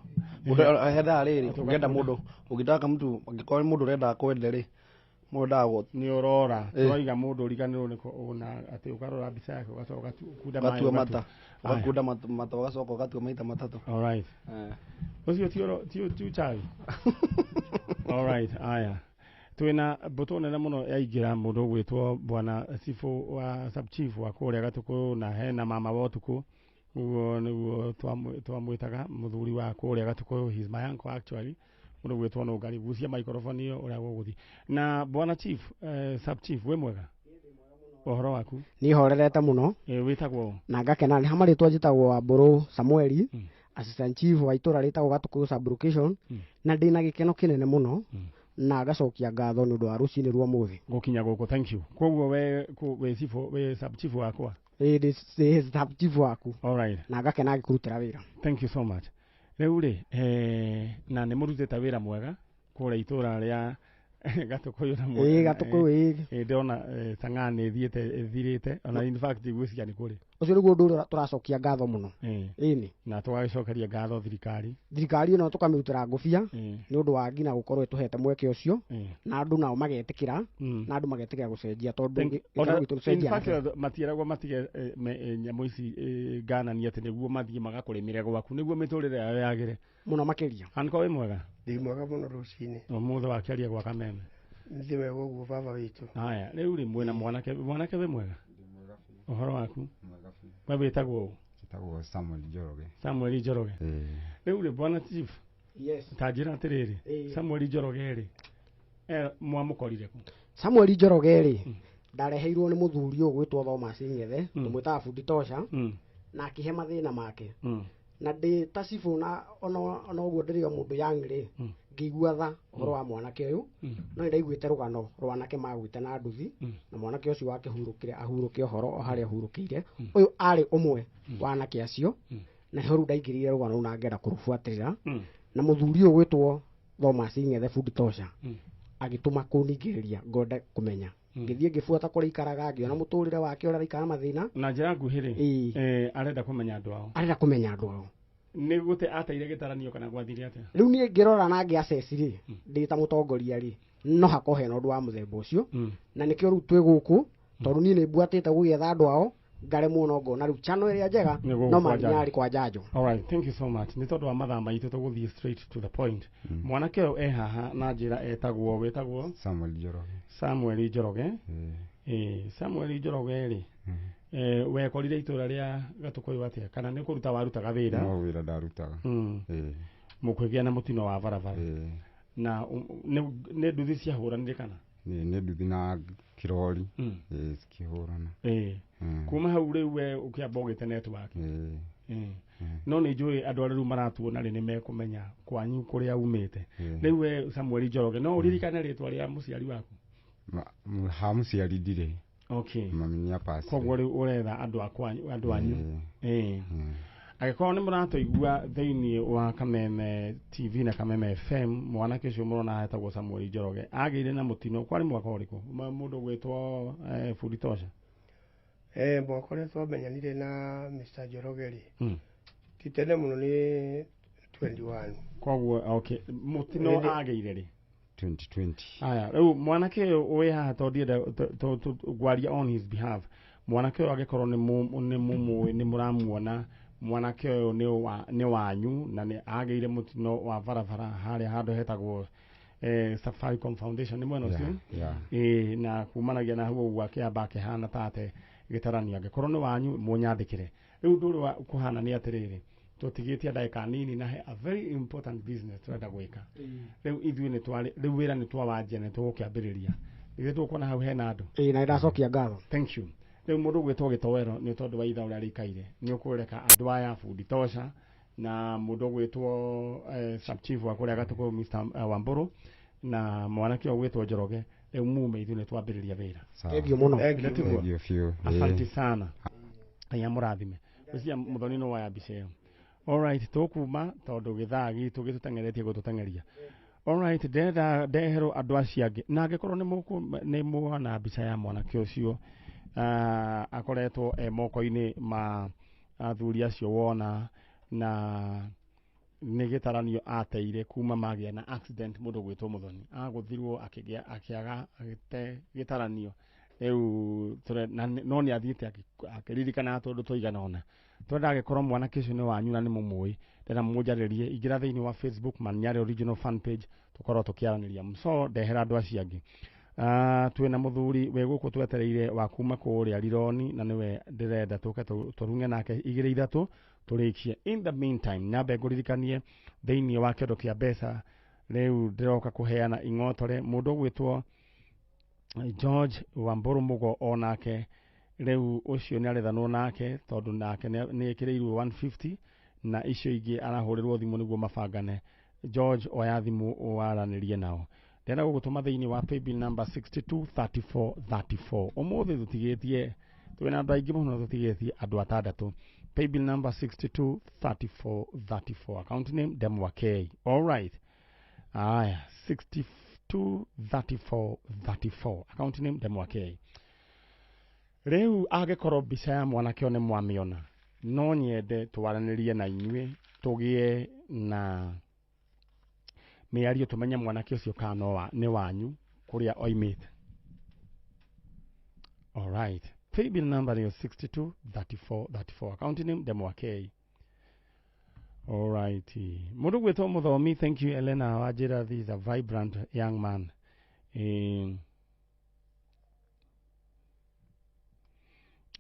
Mundu henda riri, ungenda mundu, ugitaka mtu, angikora mundu urenda kwende ri. Mũndago nĩ ũrora tũraiga mũndũ ũriganĩrwo nĩ ona atĩ ũkarora mbica yake ũgacoka kunda maĩ gatua mata ũgakunda mata ũgacoka ũgatua maita matatũ. Alright. Ũcio ti uchawi. Alright, aya. Twina mbuto nene muno yaingira mundu gwitwo bwana Sifu wa sub chief wa kuria Gatuku na hena mama wa Tuku. Niguo twamwitaga muthuri wa kuria Gatuku, he's my uncle actually. Mundu gwitwo no ngari gucia microphone iyo uria guguthi. Na bwana chief, sub chief we mwega? Uhoro waku? Ni horerete muno. Witagwo na ngakena ni hamaritwa njitagwo wa Mburu Samueli, assistant chief wa itura ritagwo Gatuku sub location, na ndina gikeno kinene muno. Na gacokia ngatho ni undu wa rucini rwa muthi gukinya guku. Thank you. Koguo we Sifu we sub chief wakwa sub chief waku. Alright. Na ngakena agikurutira wira. Thank you so much. Riu ri na ni murutite wira mwega kura itura ria Gatuku na mwega. Gatuku ndona sang'ani thirite ona in fact gwiciria ni kuri ucio niguo ndu turacokia ngatho muno. Ini na tugacokeria ngatho thirikari no tukamirutira ngufia ni undu wa ngina gukorwo tuhete mweke ucio na andu nao magetikira na andu magetikira gucenjia tondu in fact matieragwo matige nyamu ici ganania ati niguo mathie magakurimire gwaku niguo miturire yao yagire muno makiria. Anko we mwega? Ndi mwega muno rucini. Muthe wakiaria gwa Kameme ndi wega guo baba witu. Haya riu ri mwena mwanake we mwega? Uhoro waku? Wewe witagwo? Witagwo Samuel Njoroge. Samuel Njoroge. Riu ri bwana chief. Yes. Tajira atiriri. Samuel Njoroge ri mwamukorire ku? Samuel Njoroge ri ndareheirwo ni muthuri uyu gwitwo Thomas Ng'ethe tumwitaga fundi tosha na akihe mathina make na ndi ta cibu na ona uguo ndirio mundu yang'ri ngigua tha uhoro wa mwanake uyu no ndaiguite rugano rwanake magwite na nduthi na mwanake ucio wake hurukire ahuruke uhoro o haria hurukire uyu ari umwe wanake acio na horu ndaingirire rugano na ngera kurufuatirira na muthuri uyu gwitwo Thomas Ng'ethe fundi tosha agituma kuningiriria ngode kumenya ngithie ngifuata kuri ikaraga ngiona muturire wake ura ikara mathina na njira nguhiri arenda kumenya andu ao ni gute ataire gitaranio kana gwathire atia riu ni ngirora na ngiaceciri ndi ta mutongoria ri no hakohe no ndu wa muthemba ucio na nikio riu twi guku tondu ni mbwatite gugetha andu ao ngare muno ngona riu chano iria njega no manyari kwa njanjo. Alright, thank you so much. Ni tondu wa mathaa maitu tuguthie straight to the point. Mwanake uyu haha na njira etagwo wetagwo Samuel Njoroge. Samuel Njoroge. Samuel Njoroge ri wekorire itura ria Gatuku atia kana ni kuruta warutaga wira? No wira ndarutaga. Mukwigia na mutino wa barabara. Na ne nduthi cia huranire kana? Ni nduthi na kirori cikihurana. Kuma hau riu we ukiamba ugite network. No ni njui andu ariu maratuona ri ni mekumenya kwanyu kuria umite. Riu we Samuel Njoroge no uririkane ritwa ria muciari waku? Ha muciari ndire. Okay. Maminya pasi. Kogwo riu uretha andu anyu. Agikorwo ni muratuigua thiini wa Kameme TV na Kameme FM mwanake ucio murona hetagwo Samuel Njoroge agire na mutino kwari mwaka uriku mundu gwitwo fundi tosha? Mwakoretwo menyanire na Mr. Njoroge ri titene muno ni 21. Kogwo okay mutino ageire ri 2020. Aya riu mwanake uyu haha tondienda gwaria on his behalf mwanake uyu agikorwo ni muramuona mwanake uyu ni wanyu na ni ageire mutino wa barabara haria handu hetagwo Safaricom Foundation ni mwena ucio na kumanagia na huo gwake abake hana tate gitarania agikorwo ni wanyu munyandikire riu nduri wa kuhana ni atiriri tutigitie ndaika nini na a very important business turenda gwika riu ithui ni twari riu wira ni twawanjia ni tugukiambiriria ithui tukona hau hena andu na ndacokia ngatho. Thank you. Riu mundu gwitwo Gitowero ni tondu wa itha uria rikaire ni ukureka andu aya fundi tosha na mundu gwitwo sub chief wa kuria Gatuku Mr. Wamburu na mwanake gwitwo Njoroge riu mume ithui ni twambiriria wira. Thank muno. Asante sana. Aya murathime ucia muthoni no waya bice. Alright, tukuma tondu githaa gitu gitutengeretie gututengeria. Alright, ndehero andu acio angi na angikorwo ni muona mbica ya mwanake ucio akoretwo moko-ini ma athuri acio wona na nĩ gĩtaranio ateire kuma magĩa na accident mũndũ gwĩtwo Mũthoni agũthirwo akĩaga agĩte gĩtaranio rĩu no nĩ athiĩte akĩririkana tondũ tũigana ona twenda agĩkorwo mwanake ũcio nĩ wanyu na nĩ mũmũĩ ndĩna mũnjarĩrie ingĩra thĩinĩ wa Facebook Maniare original fan page tũkorwo tũkĩaranĩria so ndehera andũ acio angĩ twĩna mũthuri we gũkũ twetereire wa kuma kũrĩa Rironi na nĩwe ndĩrenda tũke tũrunge nake 2-3 tũrĩkie. In the meantime nyambe ngũririkanie thĩinĩ wa kĩndũ kĩa mbeca rĩu ndĩroka kũheana ing'otore mũndũ gwĩtwo George Wamburu Mugo onake rĩu ũcio nĩ arethanwo nake tondũ nake nĩ ĩkĩrĩirwo 150 na icio ingĩ arahũrĩrwo thimũ nĩguo mabangane. George oya thimũ waranĩrie nao ndĩrenda gũgũtũma thĩinĩ wa paybill number 623434 ũmũthĩ tũtigĩtie twĩna andũ aingĩ mũno tũtigĩtie andũ 6 paybill number 623434 account name Demwakei. All right, 623434 account name Demwakei. Rĩu agĩkorwo mbica ya mwanake one mwamĩona no nyende twaranĩrie na inyuĩ tũgĩe na mĩario tũmenye mwanake ũcio kana nĩ wanyu kũrĩa oimĩte. All right, paybill number is 623434 account name Demwakei. All right, mũndũ gwĩtwo Mũthomi, thank you Elena Wajira, this is a vibrant young man.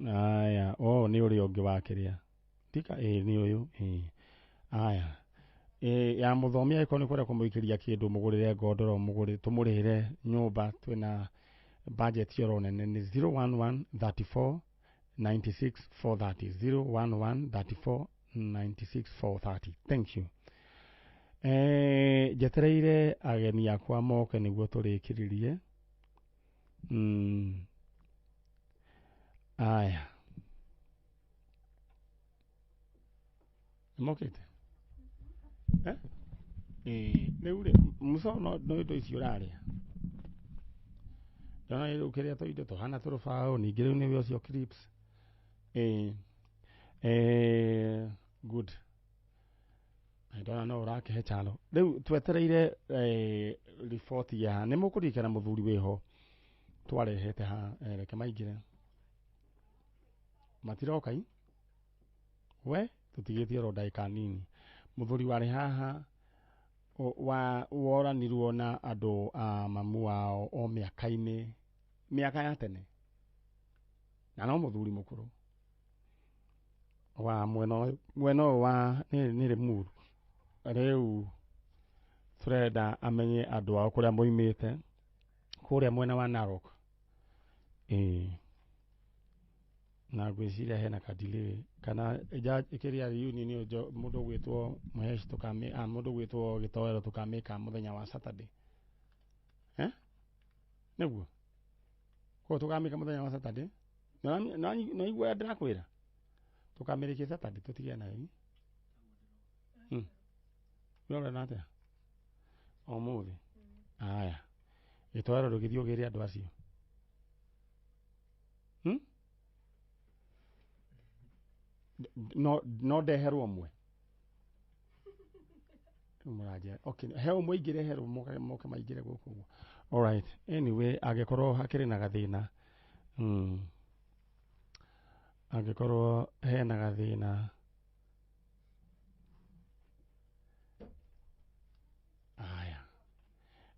Aya nĩ ũrĩa ũngĩ wa kĩrĩa tika nĩ ũyũ aya ya Mũthomi agĩkorwo nĩ kwenda kũmũikĩria kĩndũ mũgũrĩre ngondoro tũmũrĩhĩre nyũmba twĩna budget yoro nene nĩ 011 34 96 430 011 34 96 430. Thank you. Jetereire ageni akwa moke nĩguo tũrĩkĩrĩrie. Aya mokete rĩu rĩ mũco no indo icio ũrarĩa ndona rĩu kĩrĩa tũindo tũhana tũrũbaũ ningĩ rĩu nĩwe ũcio clips good ndona no ũrakĩhe chalo rĩu twetereire report ya nĩ mũkũririkana mũthuri wĩho twarehete ha reke maingĩre matirokai we tũtigĩtie ro ndagĩka nini mũthuri warĩ haha woranirwo na andũ a mamu wao o mĩaka ya tene na no mũthuri mũkũrũ wa mwena ũyũ wa nĩ Limuru. Rĩu tũrenda amenye andũ ao kũrĩa moimĩte kũrĩa mwena wa Narok na gwĩciria hena kadilay kana ĩkĩria reunion nĩ mũndũ gwĩtwo Mahesh mũndũ gwĩtwo Gĩtoero tũkamĩka mũthenya wa Saturday nĩguo ko tũkamĩka mũthenya wa Saturday no igua ndĩrakwĩra tũkamĩrĩkia Saturday tũtige na Yora nate mũthĩ aya Gĩtoero rũgĩthiĩ ũgĩre andũ acio no ndeherwo mwe mũranjia okay he ũmwe ingĩre herwo moke maingĩre gũkũ ũguo. All right, anyway agĩkorwo hakĩrĩ na gathĩna angĩkorwo hena gathĩna aya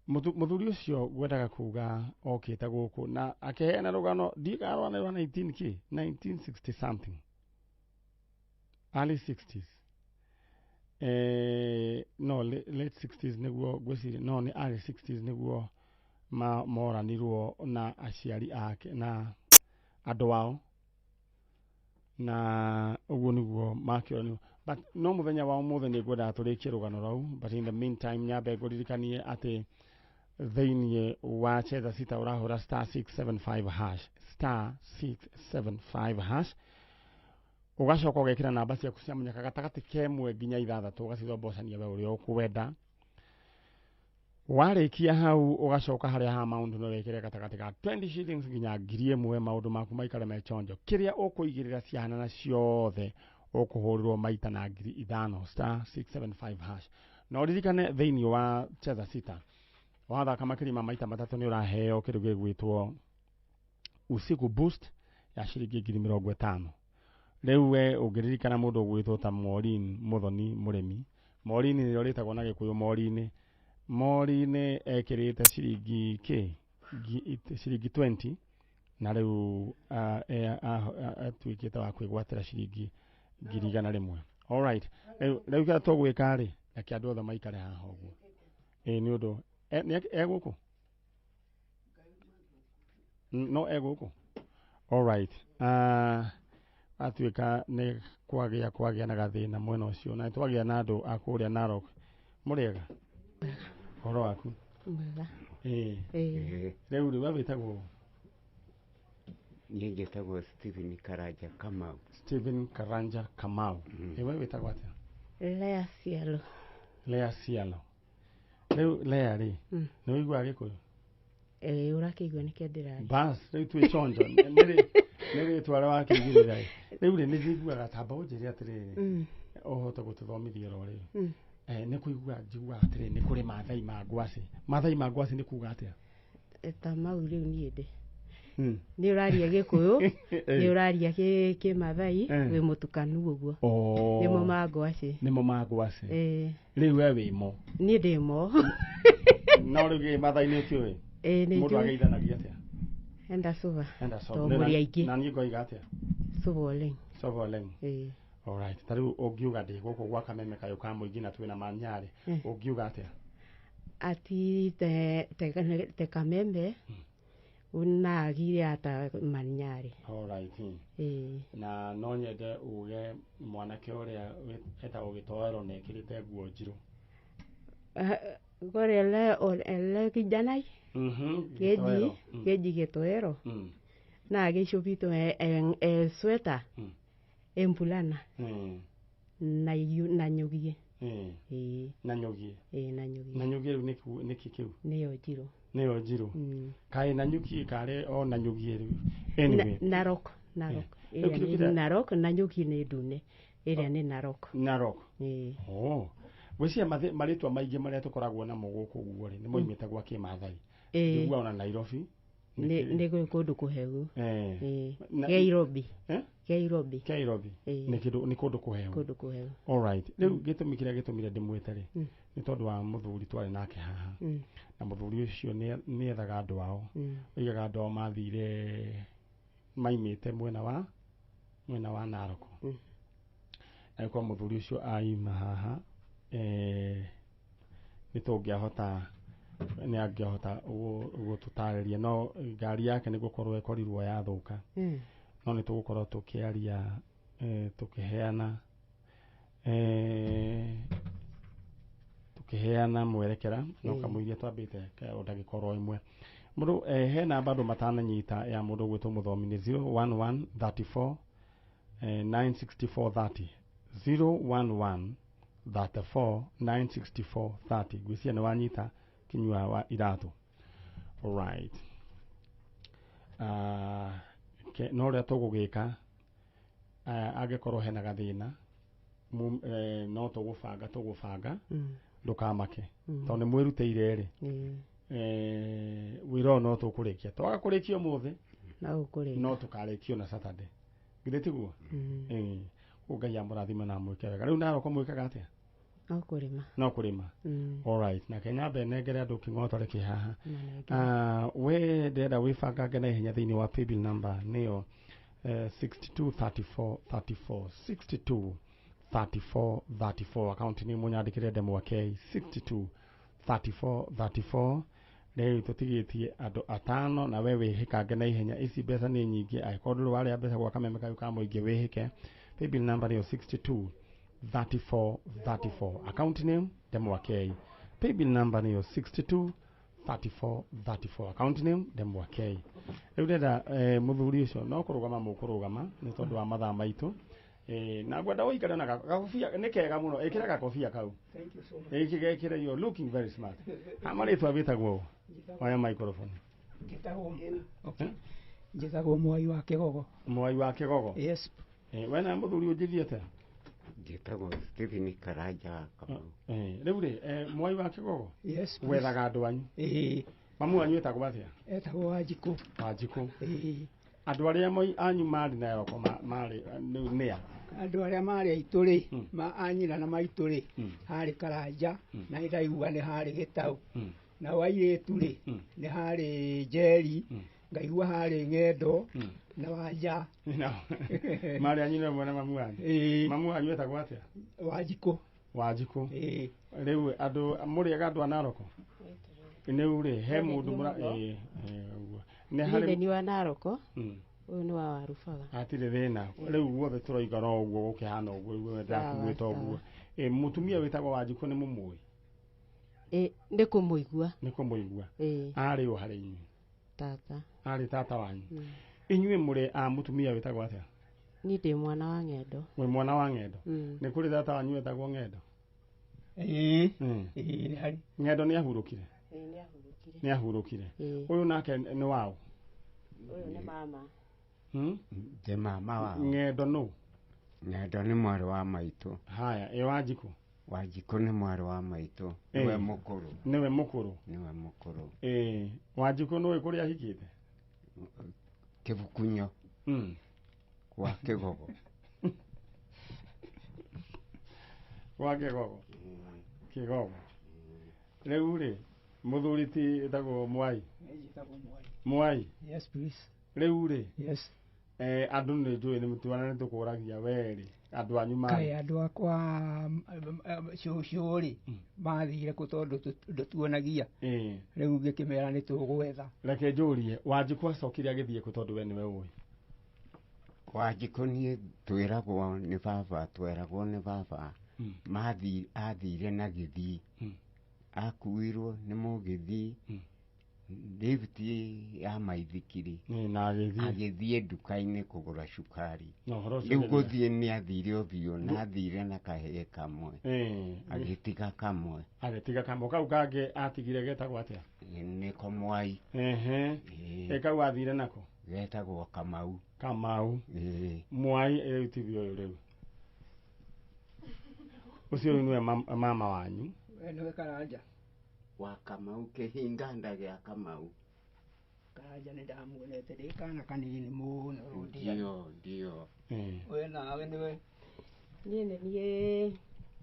mũthuri ũcio gwendaga kuga okĩte gũkũ na akĩheana rũgano ndikarwanĩrwo 1960 something early 60s no late 60s nĩguo gwĩciria no nĩ early 60s nĩguo moranirwo na aciari ake na andũ ao na ũguo nĩguo makĩoranirwo but no mũthenya wa ũmũthĩ nĩ ngwendaga tũrĩkie rũgano rau but in the meantime nyambe ngũririkanie atĩ thĩinĩ wa chetha sita ũrahũra *675 hash *675 hash ugacoka ugekira namba ciaku cia munyaka gatagati kemwe nginya 6 ugacithobocania we uria ukwenda warikia hau ugacoka haria ha amount no wekire gatagati ka 20 shillings nginya 1000 maundu maku maikare mechonjo kiria ukuigirira ciana na ciothe ũkũhũrĩrwo maita na 5,000 *675 hash. Na ũririkane thĩinĩ wa Cheza Sita wathaka makĩria ma maita matatũ nĩ ũraheo kĩndũ gĩgwĩtwo usiku boost ya ciringi 50,000. Rĩu we ũngĩririkana mũndũ ũgwĩtwo ta Maureen Muthoni mũrĩmi. Maureen nĩrĩo rĩtagwo na Gĩkũyũ Maureen. Maureen ekĩrĩte ciringi ciringi 20 na rĩu atuĩkĩte wa kwĩgwatĩra ciringi 100,000. Alright, rĩu kĩrĩa tũgwĩka rĩ, reke andũ othe maikare haha ũguo. Nĩ ũndũ egũkũ no egũkũ. Alright, atuĩka nĩ kwagĩa na gathĩna mwena ũcio na twagĩa na andũ a kũrĩa Narok. Mũrĩega ũhoro waku? Mwega. Rĩu we wĩtagwo? Niĩ njĩtagwo Stephen Karanja Kamau. Stephen Karanja Kamau. We wĩtagwo atĩa? Lea Cialo. Lea Cialo. Rĩu Lea rĩ, nĩ ũiguaga Gĩkũyũ? Ũrakĩigua nĩkĩo ndĩraria. Bas, rĩu twĩ chonjo. Nĩ rĩtwa rĩa wakĩigithĩria. Rĩu rĩ nĩ njiguaga tamba ũnjĩre atĩrĩrĩ ũhote gũtũthomithia ro rĩu. Nĩ kũigua njiguaga atĩrĩrĩ nĩ kũrĩ Maathai ma ngwacĩ. Maathai ma ngwacĩ nĩ kuuga atĩa? Ta mau rĩu niĩ ndĩ. Nĩ ũraria Gĩkũyũ, nĩ ũraria Kĩmaathai, wĩ mũtukanu ũguo. Nĩmo ma ngwacĩ. Nĩmo ma ngwacĩ. Rĩu we wĩmo? Niĩ ndĩmo. No rĩu Gĩmaathai nĩ ũkĩũĩ? Mũndũ ageithanagia atĩa? Enda suba. Tondũ mũrĩ aingĩ. Na niĩ ngoiga atĩa? Suba oleng. Suba oleng. Alright, ta rĩu ũngiuga ndĩ gũkũ gwa Kameme kayũ ka mũingĩ na twĩna Manyarĩ, ũngiuga atĩa? Ati te Kameme unagire ata Manyarĩ. Alright. Na no nyende uge mwanake ũrĩa etagwo Gĩtoero na ekĩrĩte nguo njirũ. Ele kijana keji Gĩtoero na gĩcũpito sweta empulana na nyugie. Na nyugie. Na nyugie nĩ kĩu. Nĩyo njirũ. Nĩyo njirũ. Kaĩ na nyugie kare o na nyugie rĩu. Anyway. Narok. Narok na nyugie nĩ ndune. Ĩrĩa nĩ Narok. Narok. Gwĩciria marĩtwa maingĩ marĩa tũkoragwo namo gũkũ guo rĩ nĩ moimĩte gwa Kĩmaathai. Njigua ona Nairobi. Nĩ kũndũ kũhehu. Nairobi. Nĩ kũndũ kũhehu. Alright. Rĩu gĩtũmi kĩrĩa gĩtũmire ndĩmwĩte rĩ nĩ tondũ wa mũthuri twarĩ nake haha. Na mũthuri ũcio nĩ ethaga andũ ao. Oigaga andũ ao mathire maimĩte mwena wa Narok. Kwa mũthuri ũcio aima haha nĩ angĩahota gũtũtarĩria no ngari yake nĩ gũkorwo ĩkorirwo yathũka. No nĩ tũgũkorwo tũkĩaria tũkĩheana mwerekera no kamũiria twambĩte ndagĩka oro ĩmwe. Mũndũ he namba andũ matananyita ya mũndũ gwĩtwo mũthomi nĩ 011 34 964 30 011 34 964 30. Gwĩcia nĩ wanyita kinyua wa iratũ. Alright. No rĩa tũgũgĩka angĩkorwo hena gathĩna no tũgũbanga ndũkamake tondũ nĩ mwĩrutĩire rĩ wĩra no tũkũrĩkia twaga kũrĩkia ũmũthĩ no tũkarĩkio na Saturday githĩ tiguo? Ngai amũrathime na mwĩke wega. Rĩu Narok mwĩkaga atĩa? No kũrĩma. Alright. Na Kenya benengere andũ kĩng'oto rĩkĩ haha. We ndĩrenda wĩbangange na ihenya thĩinĩ wa paybill number nĩyo 623434 623434. Account nĩ mũnyandĩkĩre ndemwa K 623434. Rĩu tũtigĩtie andũ atano na we wĩhĩkange na ihenya. Ici mbeca nĩ nyingĩ angĩkorwo ndũrĩ warĩa mbeca gwa Kameme kayũ ka mũingĩ wĩhĩke. Paybill number nĩyo 623434. Account name Ndemwa K. Paybill number nĩyo 623434. Account name Ndemwa K. Rĩu ndĩrenda mũthuri ũcio no kũrũgama mũkũrũgama nĩ tondũ wa mathaa maitũ. Na ngwenda ũikare na gakobia nĩ kega mũno. Ĩkĩra gakobia kau. Ĩkĩgekĩre you looking very smart. Amarĩtwa wĩtagwo oya microphone. Njĩtagwo Mwai wa Kĩgogo. Mwai wa Kĩgogo. Yes. We na mũthuri ũnjithiĩte? Njĩtagwo Stephen Karanja Kamau. Rĩu rĩ mwai wa Kĩgogo Yes. wethaga andũ anyu. Mamu wanyu etagwo atĩa? Etagwo Wanjikũ. Wanjikũ. Andũ arĩa anyu marĩ nayo marĩ nĩ a? Andũ arĩa marĩ aitũ rĩ anyina na maitũ rĩ harĩ Karanja na ĩraigua nĩ harĩ Gĩtaũ. Na airĩtu rĩ nĩ harĩ Njeri, ngaigua harĩ Ng'endo na Wanja. Marĩ anyu nĩ mwana mamu wanyu. Mamu wanyu etagwo atĩa? Wanjikũ. Wanjikũ. Rĩu andũ mũrĩega andũ a Naroko? Rĩu rĩ he mũndũ nĩ ni wa Naroko. Uyu ni wa Warubaga. Hatirĩ thĩna. Rĩu guothe tũroiga no ũguo gũkĩhana ũguo ndakuĩte ũguo. Mũtumia wĩtagwo Wanjikũ nĩ mũmũĩ? Nĩ kũmũigua. Nĩ kũmũigua. Arĩ o harĩ inyuĩ? Tata. Arĩ tata wanyu. Inyuĩ mũrĩ a mũtumia wĩtagwo atĩa? Niĩ ndĩ mwana wa Ng'endo. Wĩ mwana wa Ng'endo? Nĩ kũrĩ tata wanyu wĩtagwo Ng'endo? Ng'endo nĩ ahurũkire? Nĩ ahurũkire. Ũyũ nake nĩ wao? Ũyũ nĩ mama. Ndĩ mama wao. Ng'endo nũ? Ng'endo nĩ mwarĩ wa maitũ. Haya, Wanjikũ? Wanjikũ nĩ mwarĩ wa maitũ. Niwe mũkũrũ. Niwe mũkũrũ? Niwe mũkũrũ. Wanjikũ nũĩ kũrĩa ahikĩte? Kĩbukunyo. Kwa Kĩgogo. Kwa Kĩgogo. Kĩgogo. Rĩu rĩ mũthuri ti etagwo Mwai? Mwai? Yes please. Rĩu rĩ yes. Andũ nĩ njũĩ nĩ mũtuana nĩ tũkũragia werĩ andũ anyu marĩ? Kaĩ andũ akwa cũcũ rĩ mathire kũ tondũ ndũtuonagia. Rĩu ngĩkĩmera nĩ tũgwetha. Reke njũrie Wanjikũ acokire agĩthiĩ kũ tondũ we nĩwe ũĩ? Wanjikũ niĩ twĩragwo nĩ baba, tweragwo nĩ baba athire na gĩthii, akuirwo nĩ mũgĩthii David ya maithikiri agĩthiĩ nduka-inĩ kũgũra cukari. Rĩu gũthiĩ nĩ athire ũthiũ na athire na kahĩĩ kamwe agĩtiga kamwe. Agĩtiga kamwe. Kau kangĩ atigire getagwo atĩa? Nĩko Mwai. Kau athire nako? Getagwo Kamau. Kamau. Mwai rĩu tigio ũyũ rĩu. Ũcio nĩwe mama wanyu? Nĩwe Karanja. Wa Kamau, kĩhinganda gĩa Kamau. Karanja nĩ ndamuonete ndĩ kana kanini mũno. Ndio. We nawe nĩwe? Niĩ nĩ niĩ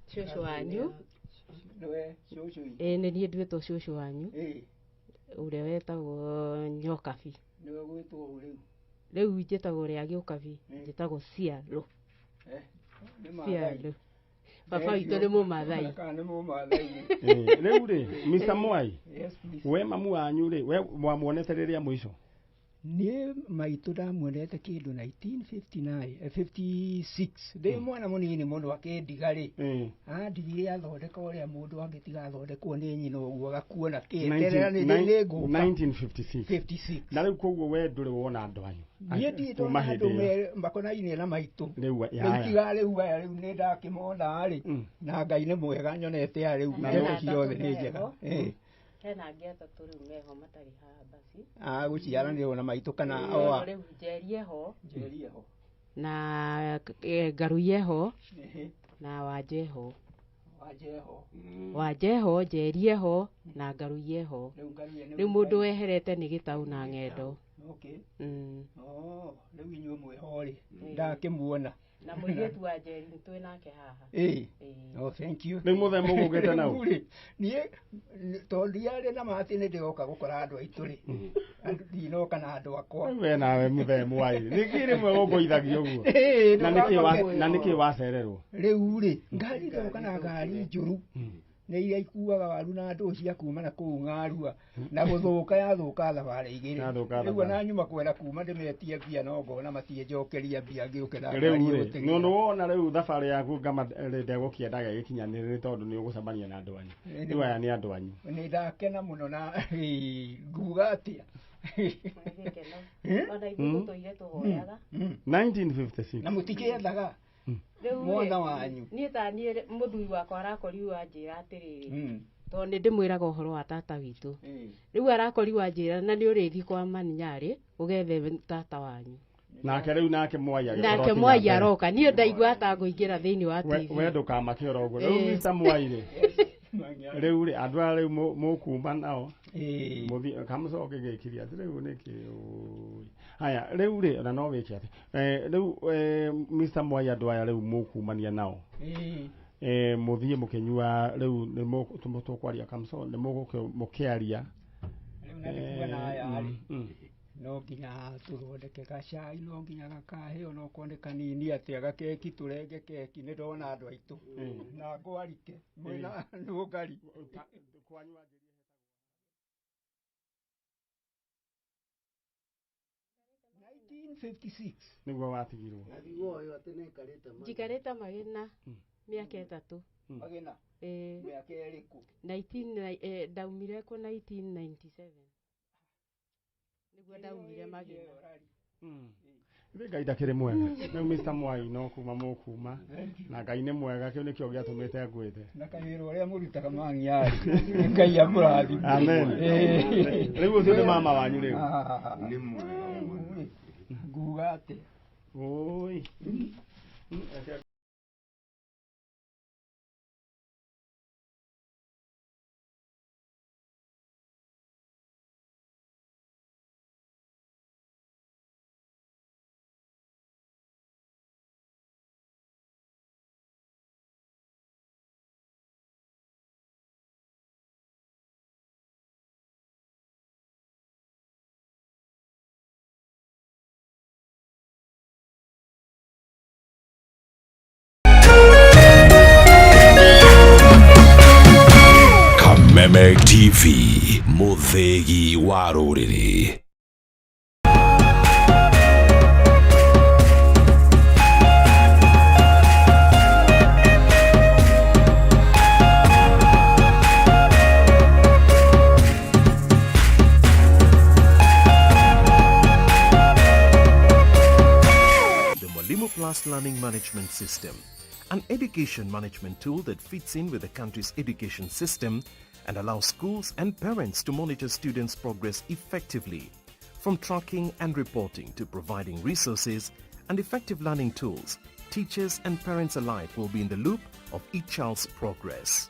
cũcũ wanyu. Nĩwe cũcũ? Nĩ niĩ nduĩtwo cũcũ wanyu. Ũrĩa wetagwo Nyokabi. Nĩwe gwĩtwo rĩu? Rĩu njĩtagwo rĩa Gĩũkabi, njĩtagwo Ciarũ. Ciarũ. Baba witũ nĩ Mũmathai. Rĩu rĩ Mr. Mwai, we mamu wanyu rĩ we wamuonete rĩrĩa mũico? Niĩ maitũ ndamuonete kĩndũ 1956 ndĩ mwana mũnini mũno akĩndiga rĩ andigire athondeka ũrĩa mũndũ angĩtiga athondekwo nĩ nyina ũguo agakuona kĩeterera nĩ ngũka 1956. Na rĩu koguo we ndũrĩ wona andũ anyu? Niĩ nditwo andũ makonainie na maitũ. Rĩu tiga rĩu aya rĩu nĩ ndakĩmona rĩ na Ngai nĩ mwega nyonete aya rĩu ciothe nĩ njega. Hena angĩ atatũ rĩu meho matarĩ haha basi. Gũciaranĩrwo na maitũ kana rĩu Njeri eho na Ngarũi eho na Wanja eho Njeri eho na Ngarũi eho. Rĩu mũndũ weherete nĩ Gĩtaũ na Ng'endo. Rĩu inyuĩ mwĩho rĩ ndakĩmuona. Na mũirĩtu wa Njeri twĩ nake haha. Thank you. Nĩ mũthemba ũgũgĩte nao? Niĩ tondũ ndiarĩ na mahati nĩ ndĩroka gũkora andũ aitũ rĩ ndinoka na andũ akwa. We nawe mũthemba wa ĩrĩ nĩkĩ rĩmwe gũkũithagia ũguo? Na nĩkĩ wacererwo? Rĩu rĩ ngari ndoka na ngari njũru nĩ iria ikuaga waru na andũ cia kuma na kũu Ng'arua na gũthũka yathũka thabarĩ igĩrĩ. Rĩu ona nyuma kwenda kuma ndĩmetie mbia no ngona matienjokeria mbia ngĩũke na ngari gũteng'era. Nĩ wona rĩu thabarĩ yaku ngama ndegũkĩendaga ĩgĩkinyanĩre tondũ nĩ ũgũcemania na andũ anyu. Rĩu aya nĩ andũ anyu. Nĩ ndakena mũno na nguga atĩa. Ona ithuĩ tũire tũhoyaga. 1956. Na mũtikĩendaga mwana wanyu? Niĩ ta niĩ mũthuri wakwa arakorirwo anjĩra atĩrĩrĩ tondũ nĩ ndĩmwĩraga ũhoro wa tata witũ. Rĩu arakorirwo anjĩra na nĩ ũrĩthiĩ kwa Maninyarĩ ũgethe tata wanyu. nake riu nake mwaya nake mwaya aroka niä ndaigua atangå ra thä inä wa we ndå kamake å roguo rä u Mr. Mwai rä u rä andå aya rä u må kuma nao kamũcoke gä kiria atä rä u nä kä haya rä u rä ona no wä ke atä rä u Mr. Mwai andå aya rä u må kumania nao må thiä må kä nyua rä u nä tå kwaria kamũco nä må kä aria no nginya tũthondeke gacai no nginya gakaheo no kone kanini atä agakeki tũrenge keki nĩ ndona andũ aitũ na ngwarike mwĩna nũngari nĩguo watigirwo njikarĩte Magina mĩaka 3 Magina mĩaka ĩrĩkũ ndaumire kũ 1997 niguo ndaumire Magina Ngai ndakĩrĩ mwega rĩu Mr. Mwai no kuma mũkuma na Ngai nĩ mwega kĩu nĩkĩo gĩatũmĩte ngwĩte na kawĩra ũrĩa mũrutaga mang'iarĩ Ngai amũrathime amen rĩu ũcio nĩ mama wanyu rĩu nĩ mwega nguga atĩ oi Kameme TV, mũthĩgi wa rũrĩrĩ. The Mwalimu Plus Learning Management System, an education management tool that fits in with the country's education system and allows schools and parents to monitor students' progress effectively. From tracking and reporting to providing resources and effective learning tools, teachers and parents alike will be in the loop of each child's progress.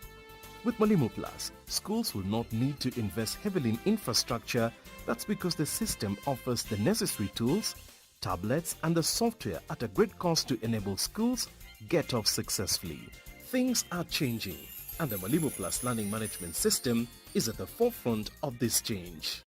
With Mwalimu Plus, schools will not need to invest heavily in infrastructure. That's because the system offers the necessary tools, tablets and the software at a great cost to enable schools get off successfully. Things are changing, and the Mwalimu Plus Learning Management System is at the forefront of this change.